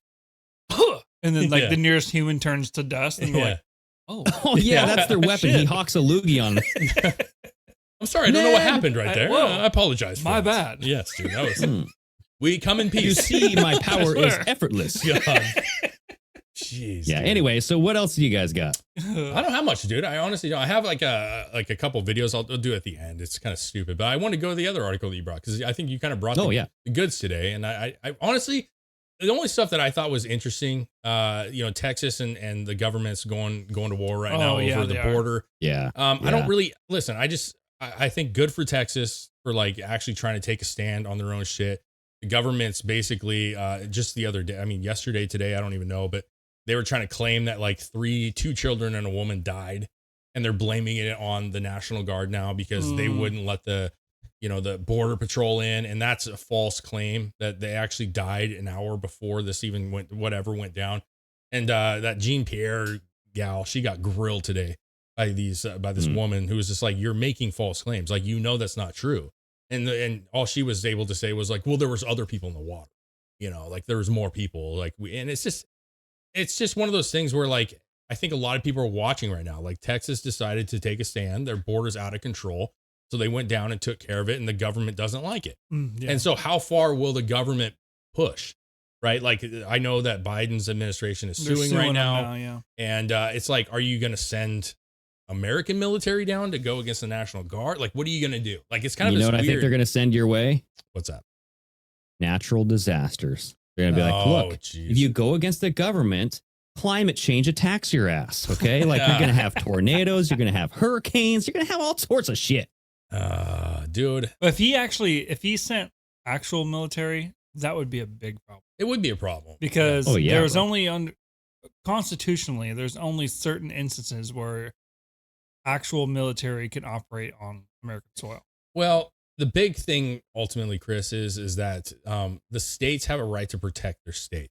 and then the nearest human turns to dust, and they're that's their weapon. He hawks a loogie on them. I'm sorry, I don't know what happened right there. I apologize. My bad. Yes, dude. That was We come in peace. You see, my power is effortless. God. Jeez. Yeah. Dude. Anyway, so what else do you guys got? I don't have much, dude. I honestly don't. I have like a couple videos. I'll do at the end. It's kind of stupid, but I want to go to the other article that you brought because I think you kind of brought the goods today. And I honestly, the only stuff that I thought was interesting, Texas and the government's going to war right now over the border. Yeah. I don't really listen. I think good for Texas for like actually trying to take a stand on their own shit. The government's basically just the other day. I mean, yesterday, today, I don't even know, but they were trying to claim that like two children and a woman died, and they're blaming it on the National Guard now because they wouldn't let the border patrol in. And that's a false claim that they actually died an hour before this even went down. And that Jean Pierre gal, she got grilled today by this woman who was just like, you're making false claims. Like, that's not true. And all she was able to say was like, well, there was other people in the water, like there was more people and it's just one of those things where like, I think a lot of people are watching right now. Like Texas decided to take a stand. Their border's out of control. So they went down and took care of it, and the government doesn't like it. And so how far will the government push? Right? Like I know that Biden's administration is suing right now. And it's like, are you going to send American military down to go against the National Guard? Like, what are you going to do? Like, it's kind of, you know what I think they're going to send your way? What's that? Natural disasters. They're going to be like, look, if you go against the government, climate change attacks your ass. Okay. Like you're going to have tornadoes. You're going to have hurricanes. You're going to have all sorts of shit. Dude. But if he sent actual military, that would be a big problem. It would be a problem. Because there's only constitutionally, there's only certain instances where actual military can operate on American soil. Well, the big thing ultimately, Chris, is that the states have a right to protect their state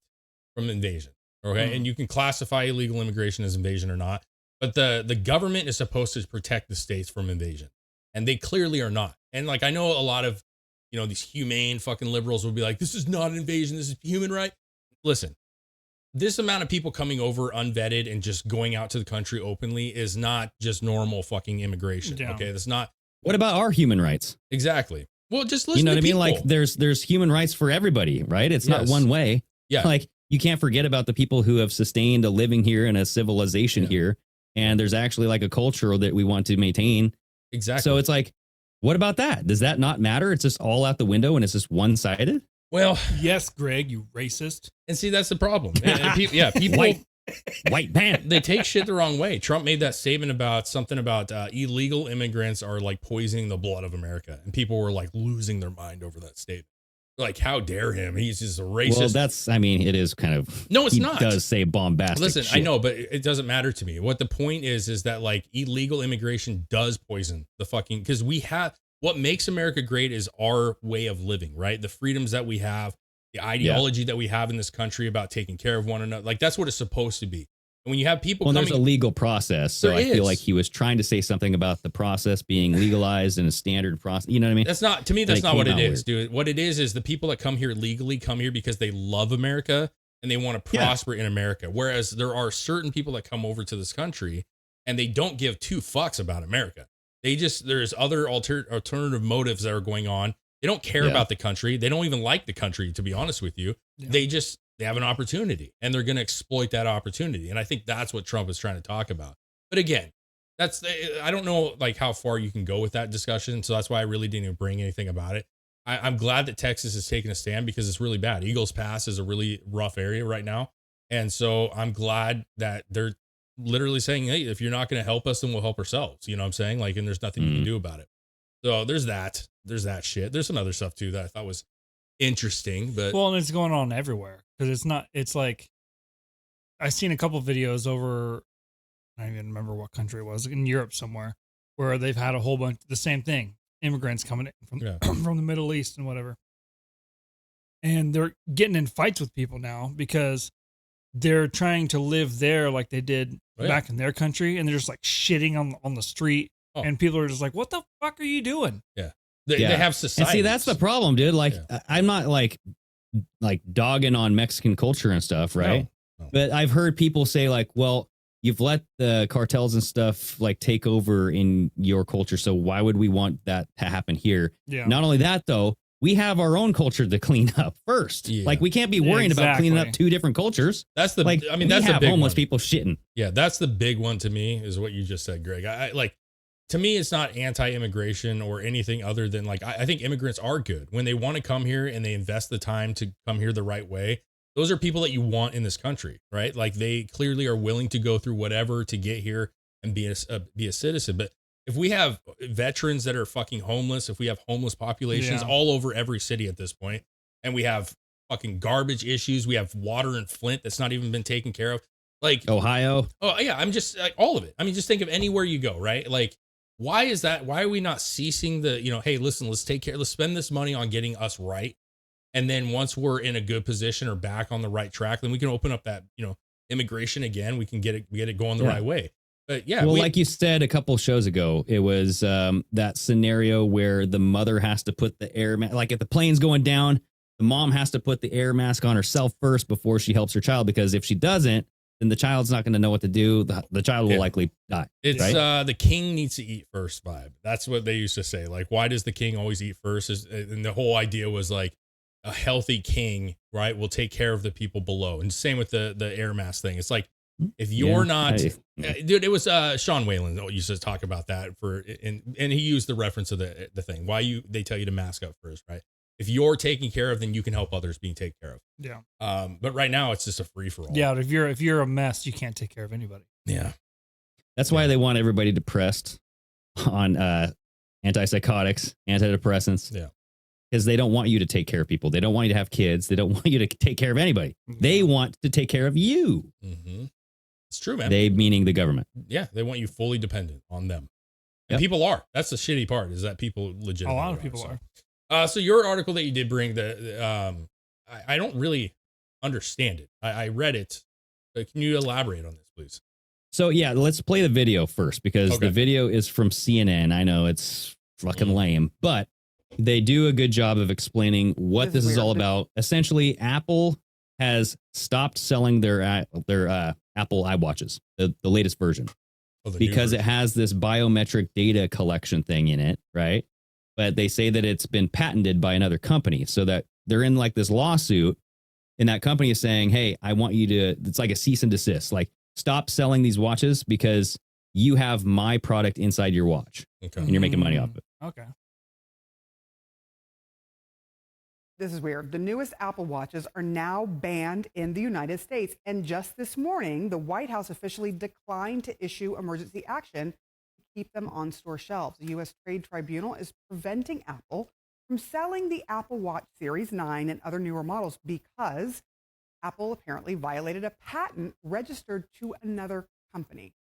from invasion. Okay. And you can classify illegal immigration as invasion or not, but the government is supposed to protect the states from invasion. And they clearly are not. And like, I know a lot of, these humane fucking liberals will be like, this is not an invasion. This is human right. Listen, this amount of people coming over unvetted and just going out to the country openly is not just normal fucking immigration. Yeah. Okay. That's not. What about our human rights? Exactly. Well, just listen. You know what I mean? Like there's human rights for everybody, right? It's not one way. Yeah. Like you can't forget about the people who have sustained a living here and a civilization here. And there's actually like a culture that we want to maintain. Exactly. So it's like, what about that? Does that not matter? It's just all out the window and it's just one-sided? Well, yes, Greg, you racist. And see, that's the problem. People white man. They take shit the wrong way. Trump made that statement about something about illegal immigrants are like poisoning the blood of America. And people were like losing their mind over that statement. Like, how dare him? He's just a racist. Well, it is kind of. No, it's not. He does say bombastic Listen, shit. I know, but it doesn't matter to me. What the point is that like illegal immigration does poison the fucking, because what makes America great is our way of living, right? The freedoms that we have, the ideology that we have in this country about taking care of one another. Like, that's what it's supposed to be. And when you have people there's a legal process. So I feel like he was trying to say something about the process being legalized and a standard process. You know what I mean? That's not what it is, dude. What it is the people that come here legally come here because they love America and they want to prosper in America. Whereas there are certain people that come over to this country and they don't give two fucks about America. There's other alternative motives that are going on. They don't care about the country. They don't even like the country, to be honest with you. Yeah. They have an opportunity and they're going to exploit that opportunity. And I think that's what Trump is trying to talk about. But again, I don't know like how far you can go with that discussion. So that's why I really didn't even bring anything about it. I'm glad that Texas is taking a stand because it's really bad. Eagles Pass is a really rough area right now. And so I'm glad that they're literally saying, hey, if you're not going to help us, then we'll help ourselves. You know what I'm saying? Like, and there's nothing you can do about it. So there's that shit. There's some other stuff too that I thought was interesting, but and it's going on everywhere because it's like I've seen a couple of videos over, I don't even remember what country it was, in Europe somewhere, where they've had a whole bunch the same thing, immigrants coming in from the Middle East and whatever, and they're getting in fights with people now because they're trying to live there like they did back in their country, and they're just like shitting on the street, and people are just like, "What the fuck are you doing?" Yeah. They have society. And see, that's the problem, dude. Like, I'm not like dogging on Mexican culture and stuff, right? No. But I've heard people say like, well, you've let the cartels and stuff like take over in your culture. So why would we want that to happen here? Yeah. Not only that, though, we have our own culture to clean up first. Yeah. Like we can't be worrying about cleaning up two different cultures. That's the, like, I mean, that's we have the big homeless one. people shitting. Yeah. That's the big one to me is what you just said, Greg. I like, to me, it's not anti-immigration or anything other than like, I think immigrants are good when they want to come here and they invest the time to come here the right way. Those are people that you want in this country, right? Like they clearly are willing to go through whatever to get here and be a citizen. But if we have veterans that are fucking homeless, if we have homeless populations all over every city at this point, and we have fucking garbage issues, we have water in Flint that's not even been taken care of, like Ohio. Oh yeah, I'm just like all of it. I mean, just think of anywhere you go, right? Like, why is that? Why are we not ceasing the, hey, listen, let's take care, let's spend this money on getting us right, and then once we're in a good position or back on the right track, then we can open up that immigration again. We can get it going the right way. But yeah, well, like you said a couple shows ago, it was that scenario where the mother has to put the air mask, like if the plane's going down, the mom has to put the air mask on herself first before she helps her child, because if she doesn't, then the child's not going to know what to do. The child will likely die. It's right? The king needs to eat first vibe. That's what they used to say. Like, why does the king always eat first? And the whole idea was like a healthy king, right, will take care of the people below. And same with the air mask thing. It's like, if you're not, dude, it was Sean Whalen that used to talk about that and he used the reference of the thing. Why they tell you to mask up first, right? If you're taken care of, then you can help others being taken care of. Yeah. But right now it's just a free for all. Yeah. If you're a mess, you can't take care of anybody. Yeah. That's why they want everybody depressed on antipsychotics, antidepressants. Yeah. Because they don't want you to take care of people. They don't want you to have kids. They don't want you to take care of anybody. They want to take care of you. Mm-hmm. It's true, man. They meaning the government. Yeah, they want you fully dependent on them. And people are. That's the shitty part, is that people legitimately a lot of people are. So your article that you did bring, I don't really understand it. I read it. But can you elaborate on this, please? So yeah, let's play the video first, because the video is from CNN. I know it's fucking lame, but they do a good job of explaining what this is all about. Essentially, Apple has stopped selling their Apple iWatches, the latest version, because it has this biometric data collection thing in it, right? But they say that it's been patented by another company, so that they're in like this lawsuit, and that company is saying, hey, I want you to, it's like a cease and desist, like stop selling these watches because you have my product inside your watch and you're making money off it. Okay. This is weird. The newest Apple Watches are now banned in the United States. And just this morning, the White House officially declined to issue emergency action to keep them on store shelves. The U.S. Trade Tribunal is preventing Apple from selling the Apple Watch Series 9 and other newer models because Apple apparently violated a patent registered to another company.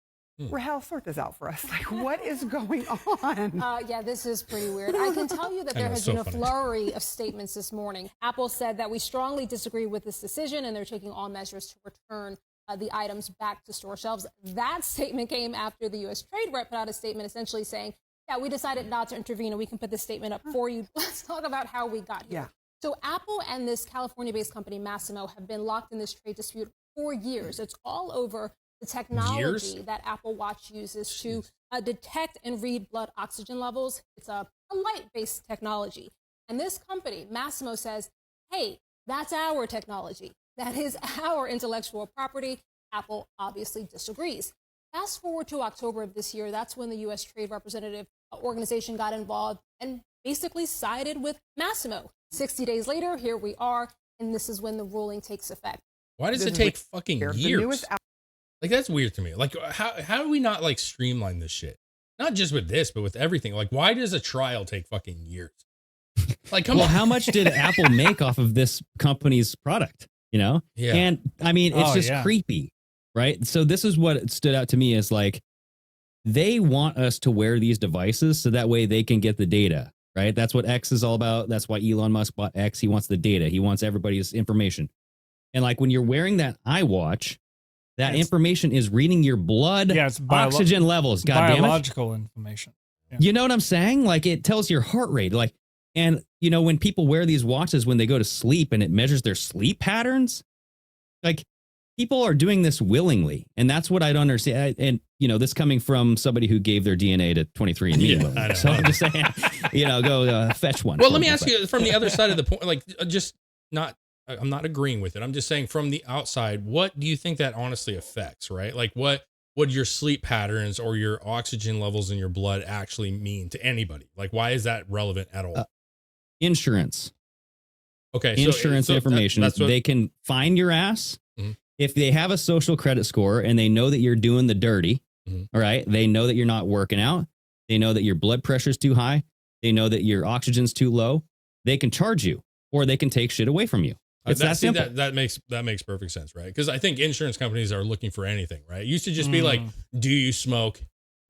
Rahel, sort this out for us. Like, what is going on? Yeah, this is pretty weird. I can tell you that there has been a flurry of statements this morning. Apple said that we strongly disagree with this decision, and they're taking all measures to return the items back to store shelves. That statement came after the U.S. Trade Rep put out a statement essentially saying, yeah, we decided not to intervene, and we can put this statement up for you. Let's talk about how we got here. Yeah. So Apple and this California-based company, Massimo, have been locked in this trade dispute for years. It's all over the technology that Apple Watch uses to detect and read blood oxygen levels. It's a light-based technology. And this company, Massimo, says, hey, that's our technology. That is our intellectual property. Apple obviously disagrees. Fast forward to October of this year, that's when the U.S. Trade Representative Organization got involved and basically sided with Massimo. 60 days later, here we are, and this is when the ruling takes effect. Why does it take fucking years? Like, that's weird to me. Like, how do we not, like, streamline this shit? Not just with this, but with everything. Like, why does a trial take fucking years? Like, come on. How much did Apple make off of this company's product? You know? Yeah. And, I mean, it's just creepy, right? So this is what stood out to me is, like, they want us to wear these devices so that way they can get the data, right? That's what X is all about. That's why Elon Musk bought X. He wants the data. He wants everybody's information. And, like, when you're wearing that iWatch, that information is reading your blood oxygen levels. Biological information. Yeah. You know what I'm saying? Like, it tells your heart rate. Like, and you know, when people wear these watches when they go to sleep and it measures their sleep patterns, like, people are doing this willingly, and that's what I don't understand. And this coming from somebody who gave their DNA to 23andMe. Yeah, so I'm just saying, go fetch one. Well, let me ask you from the other side of the point, like I'm not agreeing with it. I'm just saying from the outside, what do you think that honestly affects, right? Like what would your sleep patterns or your oxygen levels in your blood actually mean to anybody? Like, why is that relevant at all? Insurance. Okay. Insurance information. That's what, they can find your ass. Mm-hmm. If they have a social credit score and they know that you're doing the dirty, all right, they know that you're not working out. They know that your blood pressure's too high. They know that your oxygen's too low. They can charge you, or they can take shit away from you. It's that simple. That makes perfect sense, right? Because I think insurance companies are looking for anything, right? It used to just be like, do you smoke?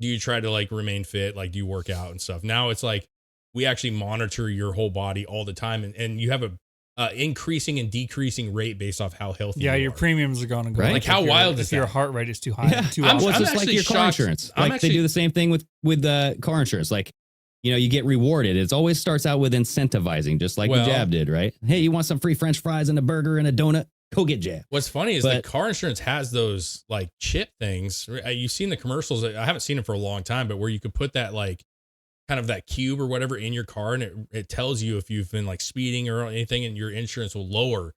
Do you try to like remain fit? Like, do you work out and stuff? Now it's like, we actually monitor your whole body all the time, and you have a increasing and decreasing rate based off how healthy. Yeah, you your are. premiums are going to go. Like, how wild is if your that? heart rate is too high? Yeah. Too Well, it's I'm just like your car shocked. insurance. Like, they do the same thing with car insurance. Like, you get rewarded. It always starts out with incentivizing, just like the jab did, right? Hey, you want some free French fries and a burger and a donut? Go get jab. What's funny is that car insurance has those like chip things. You've seen the commercials. I haven't seen them for a long time, but where you could put that like kind of that cube or whatever in your car, and it tells you if you've been like speeding or anything, and your insurance will lower,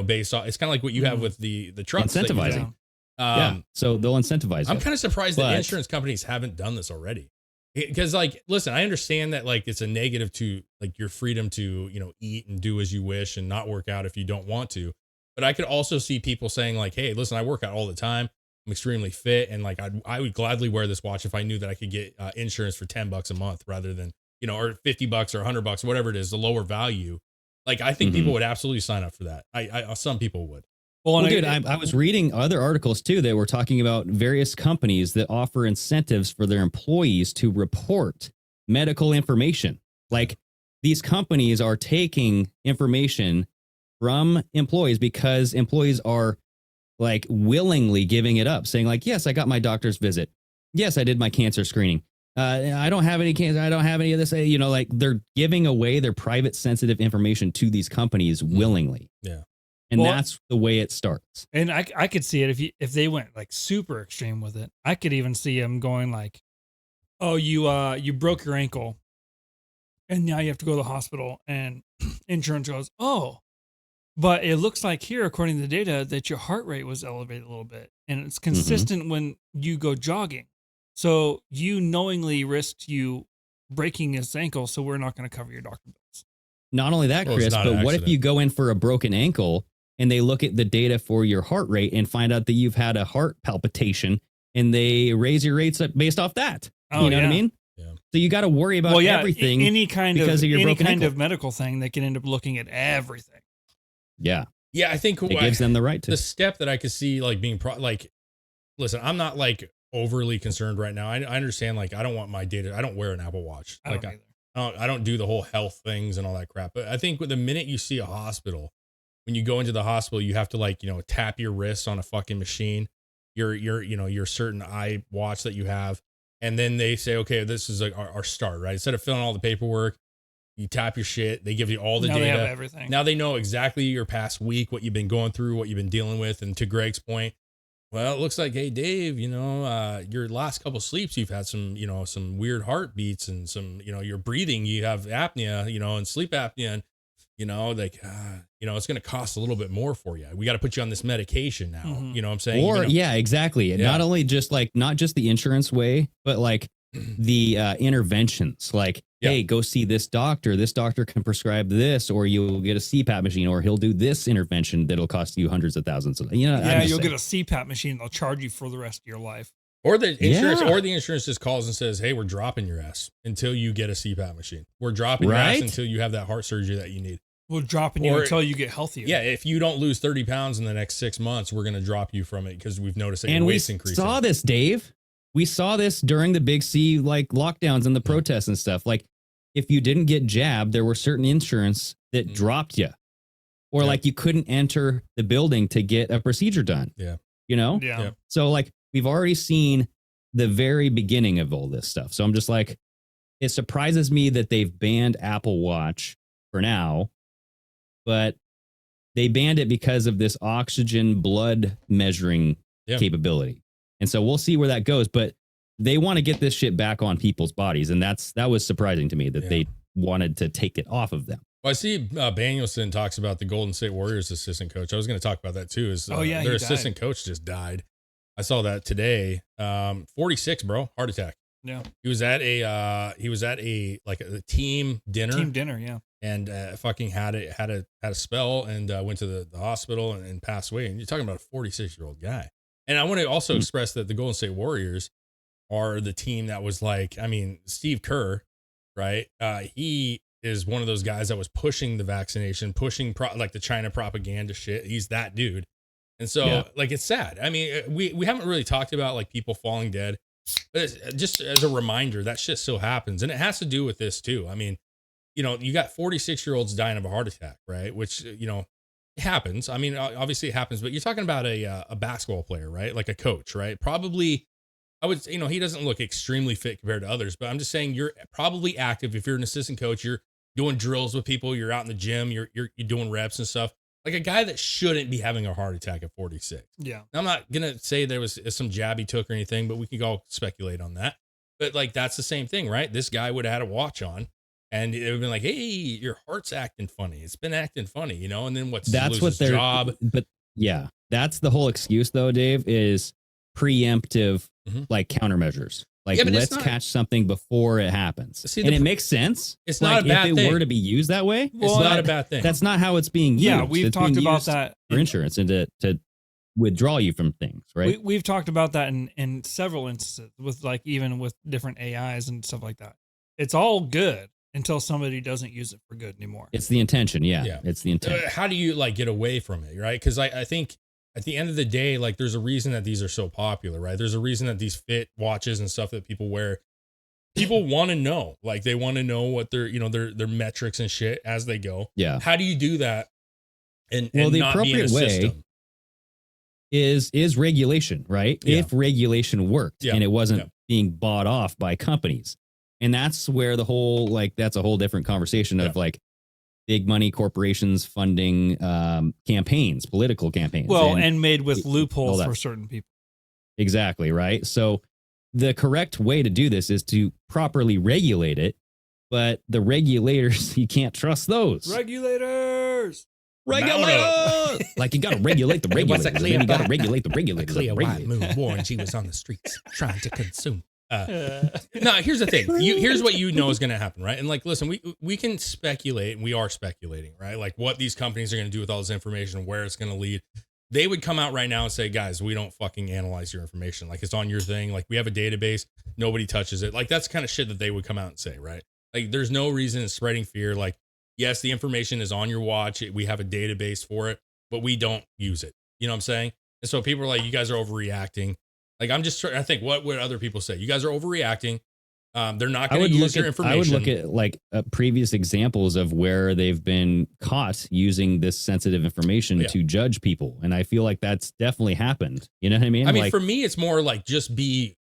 based on, it's kind of like what you have with the trucks. Incentivizing. Yeah. So they'll incentivize you. I'm kind of surprised that insurance companies haven't done this already. Because like, listen, I understand that like it's a negative to like your freedom to, eat and do as you wish and not work out if you don't want to. But I could also see people saying like, hey, listen, I work out all the time. I'm extremely fit. And like, I would gladly wear this watch if I knew that I could get insurance for $10 a month rather than, or $50 or $100, whatever it is, the lower value. Like, I think people would absolutely sign up for that. Some people would. Well, dude, I was reading other articles too that were talking about various companies that offer incentives for their employees to report medical information. Like, these companies are taking information from employees because employees are like willingly giving it up, saying like, yes, I got my doctor's visit. Yes, I did my cancer screening. I don't have any cancer. I don't have any of this. Like, they're giving away their private sensitive information to these companies willingly. Yeah. And that's the way it starts. And I could see it if they went like super extreme with it. I could even see them going like, oh, you broke your ankle and now you have to go to the hospital, and insurance goes, oh, but it looks like here, according to the data, that your heart rate was elevated a little bit, and it's consistent when you go jogging. So you knowingly risked you breaking his ankle, so we're not going to cover your doctor bills. Not only that, Chris, but what if you go in for a broken ankle and they look at the data for your heart rate and find out that you've had a heart palpitation, and they raise your rates up based off that? Oh, you know what I mean? Yeah. So you got to worry about everything. Any kind because of your any broken kind ankle. of medical thing, they can end up looking at everything. Yeah. Yeah, I think it gives them the right to. The step that I could see like being listen, I'm not like overly concerned right now. I understand, like, I don't want my data. I don't wear an Apple Watch. I don't do the whole health things and all that crap. But I think the minute you see a hospital, when you go into the hospital, you have to like, tap your wrist on a fucking machine, your certain eye watch that you have. And then they say, okay, this is like our start, right? Instead of filling all the paperwork, you tap your shit. They give you all the data. They have everything. Now they know exactly your past week, what you've been going through, what you've been dealing with. And to Greg's point, well, it looks like, hey, Dave, your last couple sleeps, you've had some, some weird heartbeats and some, your breathing, you have apnea, and sleep apnea. And, it's going to cost a little bit more for you. We got to put you on this medication now. You know what I'm saying? Or, yeah, exactly. Yeah. Not only just like, not just the insurance way, but like the interventions, like, hey, go see this doctor. This doctor can prescribe this, or you'll get a CPAP machine, or he'll do this intervention that'll cost you hundreds of thousands. You'll get a CPAP machine. They'll charge you for the rest of your life. Or the insurance just calls and says, hey, we're dropping your ass until you get a CPAP machine. We're dropping your ass until you have that heart surgery that you need. We're dropping you until you get healthier. Yeah, if you don't lose 30 pounds in the next 6 months, we're going to drop you from it because we've noticed that your weight's increasing. And we saw this, Dave. We saw this during the Big C, like, lockdowns and the protests and stuff. Like, if you didn't get jabbed, there were certain insurance that dropped you. Or like you couldn't enter the building to get a procedure done. Yeah. Yeah. So like we've already seen the very beginning of all this stuff. So I'm just like, it surprises me that they've banned Apple Watch for now. But they banned it because of this oxygen blood measuring capability. And so we'll see where that goes. But they want to get this shit back on people's bodies. And that was surprising to me that they wanted to take it off of them. Well, I see Danielson talks about the Golden State Warriors assistant coach. I was going to talk about that too. Their assistant coach just died. I saw that today. 46, bro, heart attack. Yeah. He was at a team dinner. Team dinner, yeah. And fucking had a spell and went to the hospital and passed away. And you're talking about a 46-year-old guy. And I want to also express that the Golden State Warriors are the team that was like, I mean, Steve Kerr, right? He is one of those guys that was pushing the vaccination, pushing like the China propaganda shit. He's that dude. And so like, it's sad. I mean, we haven't really talked about like people falling dead, but just as a reminder, that shit still happens. And it has to do with this too. I mean, you know, you got 46-year-olds dying of a heart attack, right? Which, you know, it happens. I mean, obviously it happens, but you're talking about a basketball player, right? Like a coach, right? Probably, I would, you know, he doesn't look extremely fit compared to others, but I'm just saying you're probably active. If you're an assistant coach, you're doing drills with people, you're out in the gym, you're doing reps and stuff. Like a guy that shouldn't be having a heart attack at 46. Yeah. Now, I'm not going to say there was some jab he took or anything, but we can all speculate on that. But like, that's the same thing, right? This guy would have had a watch on. And it would have been like, hey, your heart's acting funny. It's been acting funny, you know? And then that's what their job. But yeah, that's the whole excuse though, Dave, is preemptive, like countermeasures. Like, let's catch something before it happens. See, and it makes sense. It's like, not a bad thing. If it were to be used that way, it's not a bad thing. That's not how it's being used. Yeah, we've talked about that for insurance and to withdraw you from things, right? We've talked about that in several instances with like even with different AIs and stuff like that. It's all good until somebody doesn't use it for good anymore. It's the intention. Yeah. It's the intent. How do you like get away from it? Right. Cause I think at the end of the day, like there's a reason that these are so popular, right? There's a reason that these fit watches and stuff that people wear, people want to know, like they want to know what their, you know, their metrics and shit as they go. Yeah. How do you do that? And the not appropriate be in a way system? is regulation, right? Yeah. If regulation worked and it wasn't being bought off by companies. And that's where the whole, like, that's a whole different conversation of like big money corporations funding campaigns, political campaigns. Well, and made with loopholes for certain people. Exactly. Right. So the correct way to do this is to properly regulate it. But the regulators, you can't trust those. Regulators. Like you got to regulate the regulators. And then you got to regulate the regulators. Clear white moon warned she was on the streets trying to consume. No, here's the thing. Here's what you know is going to happen, right? And like, listen, we can speculate, and we are speculating, right? Like what these companies are going to do with all this information, where it's going to lead. They would come out right now and say, guys, we don't fucking analyze your information. Like it's on your thing. Like we have a database. Nobody touches it. Like that's the kind of shit that they would come out and say, right? Like there's no reason in spreading fear. Like, yes, the information is on your watch. We have a database for it, but we don't use it. You know what I'm saying? And so people are like, you guys are overreacting. Like, I'm just trying, I think, what would other people say? You guys are overreacting. They're not going to use your information. I would look at like previous examples of where they've been caught using this sensitive information to judge people. And I feel like that's definitely happened. You know what I mean? I mean, for me, it's more like just be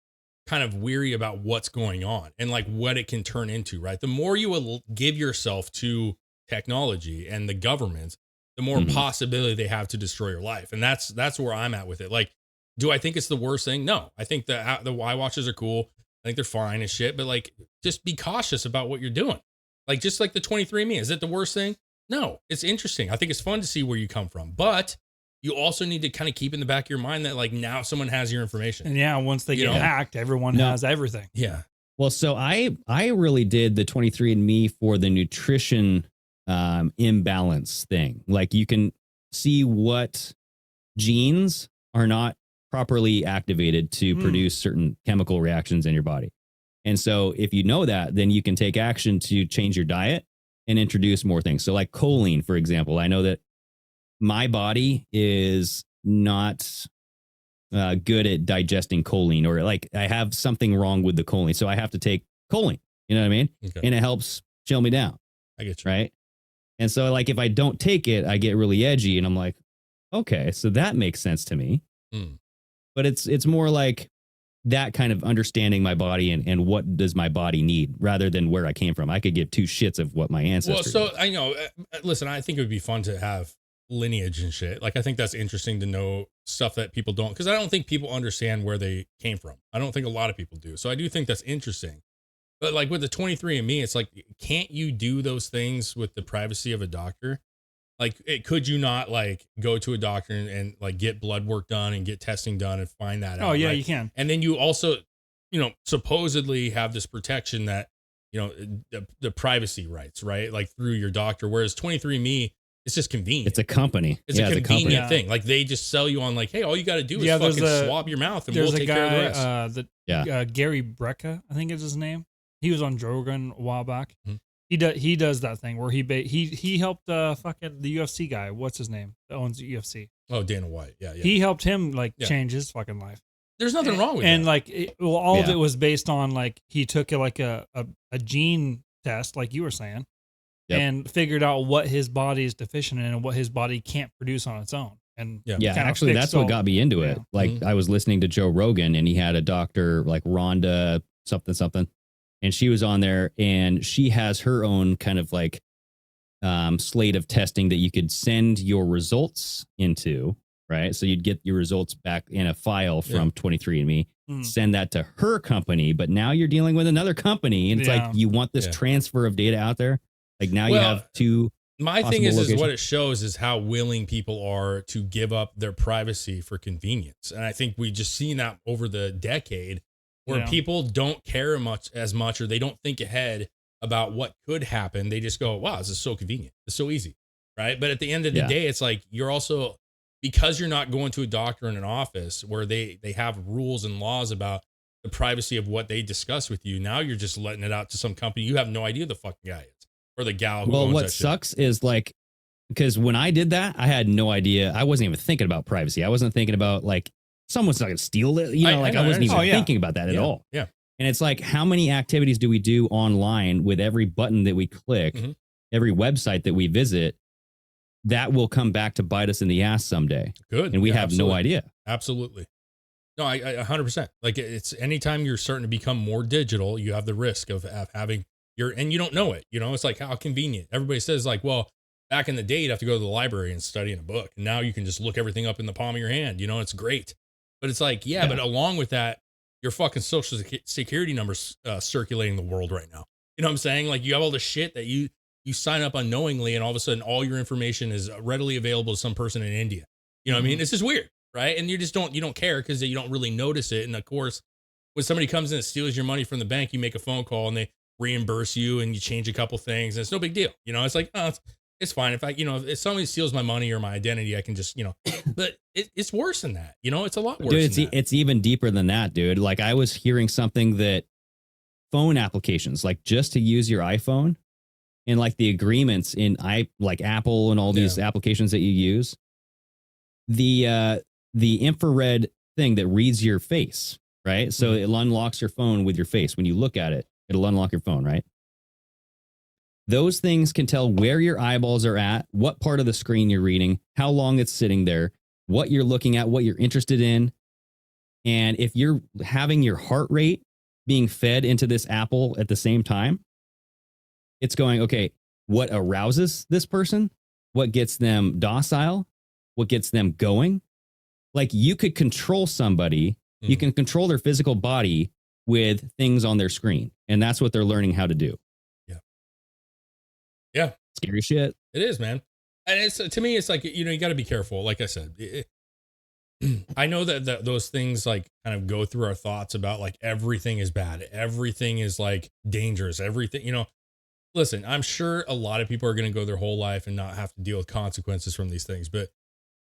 kind of weary about what's going on and like what it can turn into, right? The more you will give yourself to technology and the government, the more possibility they have to destroy your life. And that's where I'm at with it. Like, do I think it's the worst thing? No, I think the Y watches are cool. I think they're fine and shit, but like, just be cautious about what you're doing. Like, just like the 23andMe, is it the worst thing? No, it's interesting. I think it's fun to see where you come from, but you also need to kind of keep in the back of your mind that like now someone has your information. And once they get hacked, everyone has everything. Yeah. Well, so I really did the 23andMe for the nutrition imbalance thing. Like you can see what genes are not properly activated to produce certain chemical reactions in your body. And so if you know that, then you can take action to change your diet and introduce more things. So like choline, for example, I know that my body is not good at digesting choline, or like I have something wrong with the choline. So I have to take choline, you know what I mean? Okay. And it helps chill me down. I get you. Right. And so like, if I don't take it, I get really edgy and I'm like, okay, so that makes sense to me. But it's more like that kind of understanding my body and what does my body need rather than where I came from. I could give two shits of what my ancestors. Well, so I know, listen, I think it would be fun to have lineage and shit. Like, I think that's interesting to know stuff that people don't, because I don't think people understand where they came from. I don't think a lot of people do. So I do think that's interesting. But like with the 23andMe, it's like, can't you do those things with the privacy of a doctor? Like, could you not like go to a doctor and like get blood work done and get testing done and find that out? Oh yeah, right? you can. And then you also, supposedly have this protection that, the privacy rights, right? Like through your doctor. Whereas 23andMe, it's just convenient. It's a company. It's a convenient thing. Like they just sell you on like, hey, all you got to do is fucking swab your mouth and we'll take care of the rest. Gary Brecka, I think is his name. He was on Joe Rogan a while back. Mm-hmm. He does that thing where he helped fucking the UFC guy. What's his name? That owns the UFC. Oh, Dana White. Yeah. He helped him change his fucking life. There's nothing wrong with that. And like, all of it was based on like he took like a gene test, like you were saying, and figured out what his body is deficient in and what his body can't produce on its own. And actually, that's what got me into it. Like I was listening to Joe Rogan, and he had a doctor like Rhonda something, and she was on there, and she has her own kind of like slate of testing that you could send your results into. Right. So you'd get your results back in a file from 23andMe, send that to her company. But now you're dealing with another company. And it's like, you want this transfer of data out there. Like now you have two. My thing is what it shows is how willing people are to give up their privacy for convenience. And I think we just seen that over the decade where people don't care as much, or they don't think ahead about what could happen. They just go, wow, this is so convenient. It's so easy. Right. But at the end of the day, it's like you're also, because you're not going to a doctor in an office where they have rules and laws about the privacy of what they discuss with you. Now you're just letting it out to some company. You have no idea who the fucking guy is or the gal who owns what that sucks is like, because when I did that, I had no idea. I wasn't even thinking about privacy. I wasn't thinking about like someone's not going to steal it. I wasn't even thinking about that at all. Yeah. And it's like, how many activities do we do online with every button that we click, every website that we visit? That will come back to bite us in the ass someday. Good. And we have no idea. Absolutely. No, I 100%. Like it's anytime you're starting to become more digital, you have the risk of having and you don't know it. It's like how convenient. Everybody says like, well, back in the day, you'd have to go to the library and study in a book. And now you can just look everything up in the palm of your hand. It's great. But it's like, but along with that, your fucking social security numbers circulating the world right now. You know what I'm saying? Like you have all the shit that you sign up unknowingly, and all of a sudden all your information is readily available to some person in India. You know what I mean? It's just weird, right? And you don't care because you don't really notice it. And of course, when somebody comes in and steals your money from the bank, you make a phone call and they reimburse you and you change a couple things. And it's no big deal. It's like, oh, it's fine. If somebody steals my money or my identity, I can just, but it's worse than that. It's a lot worse. Dude, it's even deeper than that, dude. Like I was hearing something that phone applications, like just to use your iPhone, and like the agreements in like Apple and all these applications that you use, the infrared thing that reads your face, right? So it unlocks your phone with your face. When you look at it, it'll unlock your phone, right? Those things can tell where your eyeballs are at, what part of the screen you're reading, how long it's sitting there, what you're looking at, what you're interested in. And if you're having your heart rate being fed into this Apple at the same time, it's going, okay, what arouses this person? What gets them docile? What gets them going? Like you could control somebody. You can control their physical body with things on their screen. And that's what they're learning how to do. Yeah. Scary shit. It is, man. And it's, to me, it's like, you got to be careful. Like I said, I know that those things like kind of go through our thoughts about like everything is bad. Everything is like dangerous. Everything, listen, I'm sure a lot of people are going to go their whole life and not have to deal with consequences from these things, but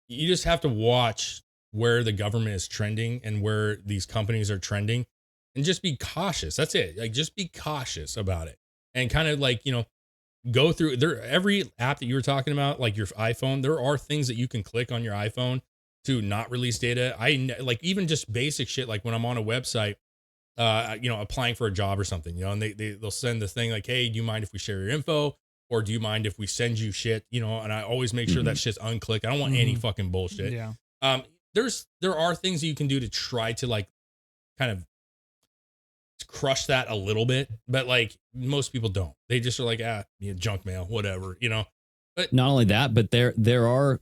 you just have to watch where the government is trending and where these companies are trending and just be cautious. That's it. Like, just be cautious about it and kind of like, go through every app that you were talking about, like your iPhone. There are things that you can click on your iPhone to not release data. I like even just basic shit. Like when I'm on a website, applying for a job or something, and they'll send the thing like, hey, do you mind if we share your info? Or do you mind if we send you shit? And I always make sure that shit's unclicked. I don't want any fucking bullshit. Yeah. There are things that you can do to try to like kind of crush that a little bit, but like most people don't. They just are like, junk mail, whatever, But not only that, but there are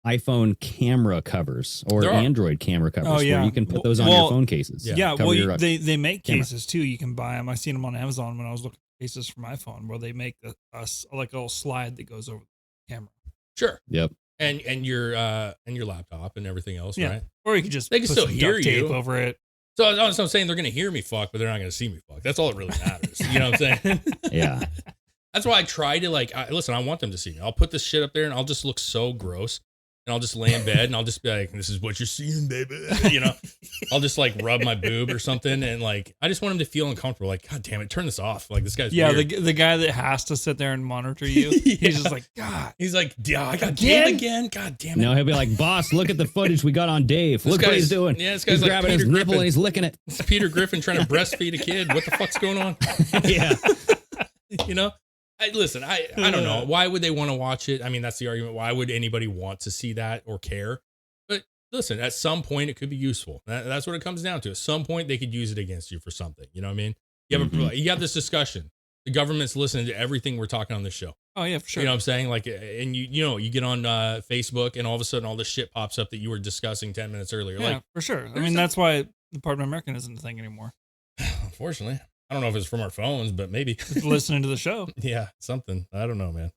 iPhone camera covers or Android camera covers where you can put those on your phone cases. Yeah, they make cases too. You can buy them. I seen them on Amazon when I was looking for cases for my phone, where they make like a little slide that goes over the camera. Sure. Yep. And your laptop and everything else, right? Or you could just they can still hear you over it. So I'm saying they're going to hear me fuck, but they're not going to see me fuck. That's all that really matters. You know what I'm saying? Yeah. That's why I try to listen, I want them to see me. I'll put this shit up there and I'll just look so gross. And I'll just lay in bed and I'll just be like, this is what you're seeing, baby. You know, I'll just like rub my boob or something. And like, I just want him to feel uncomfortable. Like, God damn it, turn this off. Like, this guy's weird. the guy that has to sit there and monitor you. He's just like, God. He's like, yeah, I got Dave again. God damn it. No, he'll be like, boss, look at the footage we got on Dave. Look what he's doing. Yeah, this guy's he's like grabbing Peter his nipple Griffin. and he's licking it. It's Peter Griffin trying to breastfeed a kid. What the fuck's going on? Yeah. You know? I don't know. Why would they want to watch it? I mean, that's the argument. Why would anybody want to see that or care? But listen, at some point, it could be useful. That's what it comes down to. At some point, they could use it against you for something. You know what I mean? You have this discussion. The government's listening to everything we're talking on this show. Oh, yeah, for sure. You know what I'm saying? Like, and you get on Facebook and all of a sudden all this shit pops up that you were discussing 10 minutes earlier. Yeah, like, for sure. I mean, that's why the Department of American isn't a thing anymore. Unfortunately. I don't know if it's from our phones, but maybe. Listening to the show. Yeah, something. I don't know, man.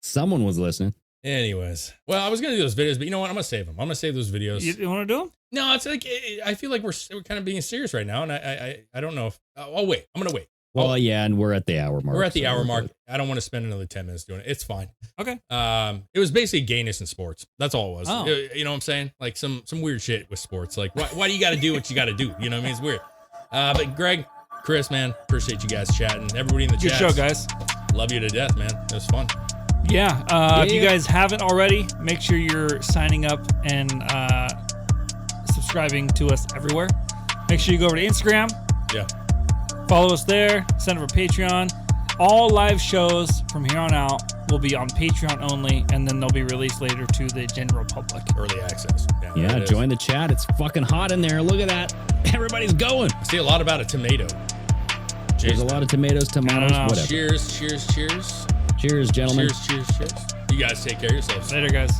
Someone was listening. Anyways. Well, I was going to do those videos, but you know what? I'm going to save them. I'm going to save those videos. You want to do them? No, it's like, I feel like we're kind of being serious right now. And I don't know if, I'll wait. I'm going to wait. Well, yeah, and we're at the hour mark. We're at the hour mark. I don't want to spend another 10 minutes doing it. It's fine. Okay. It was basically gayness in sports. That's all it was. Oh. You know what I'm saying? Like some weird shit with sports. Like, why do you got to do what you got to do? You know what I mean? It's weird. But Greg, Chris, man, appreciate you guys chatting. Everybody in the chat. Good show, guys. Love you to death, man. It was fun. Yeah. If you guys haven't already, make sure you're signing up and subscribing to us everywhere. Make sure you go over to Instagram. Yeah. Follow us there. Sign up for Patreon. All live shows from here on out will be on Patreon only, and then they'll be released later to the general public. Early access. Yeah, join the chat. It's fucking hot in there. Look at that. Everybody's going. I see a lot about a tomato. There's a lot of tomatoes, whatever. Cheers, Cheers, gentlemen. Cheers. You guys take care of yourselves. Later, guys.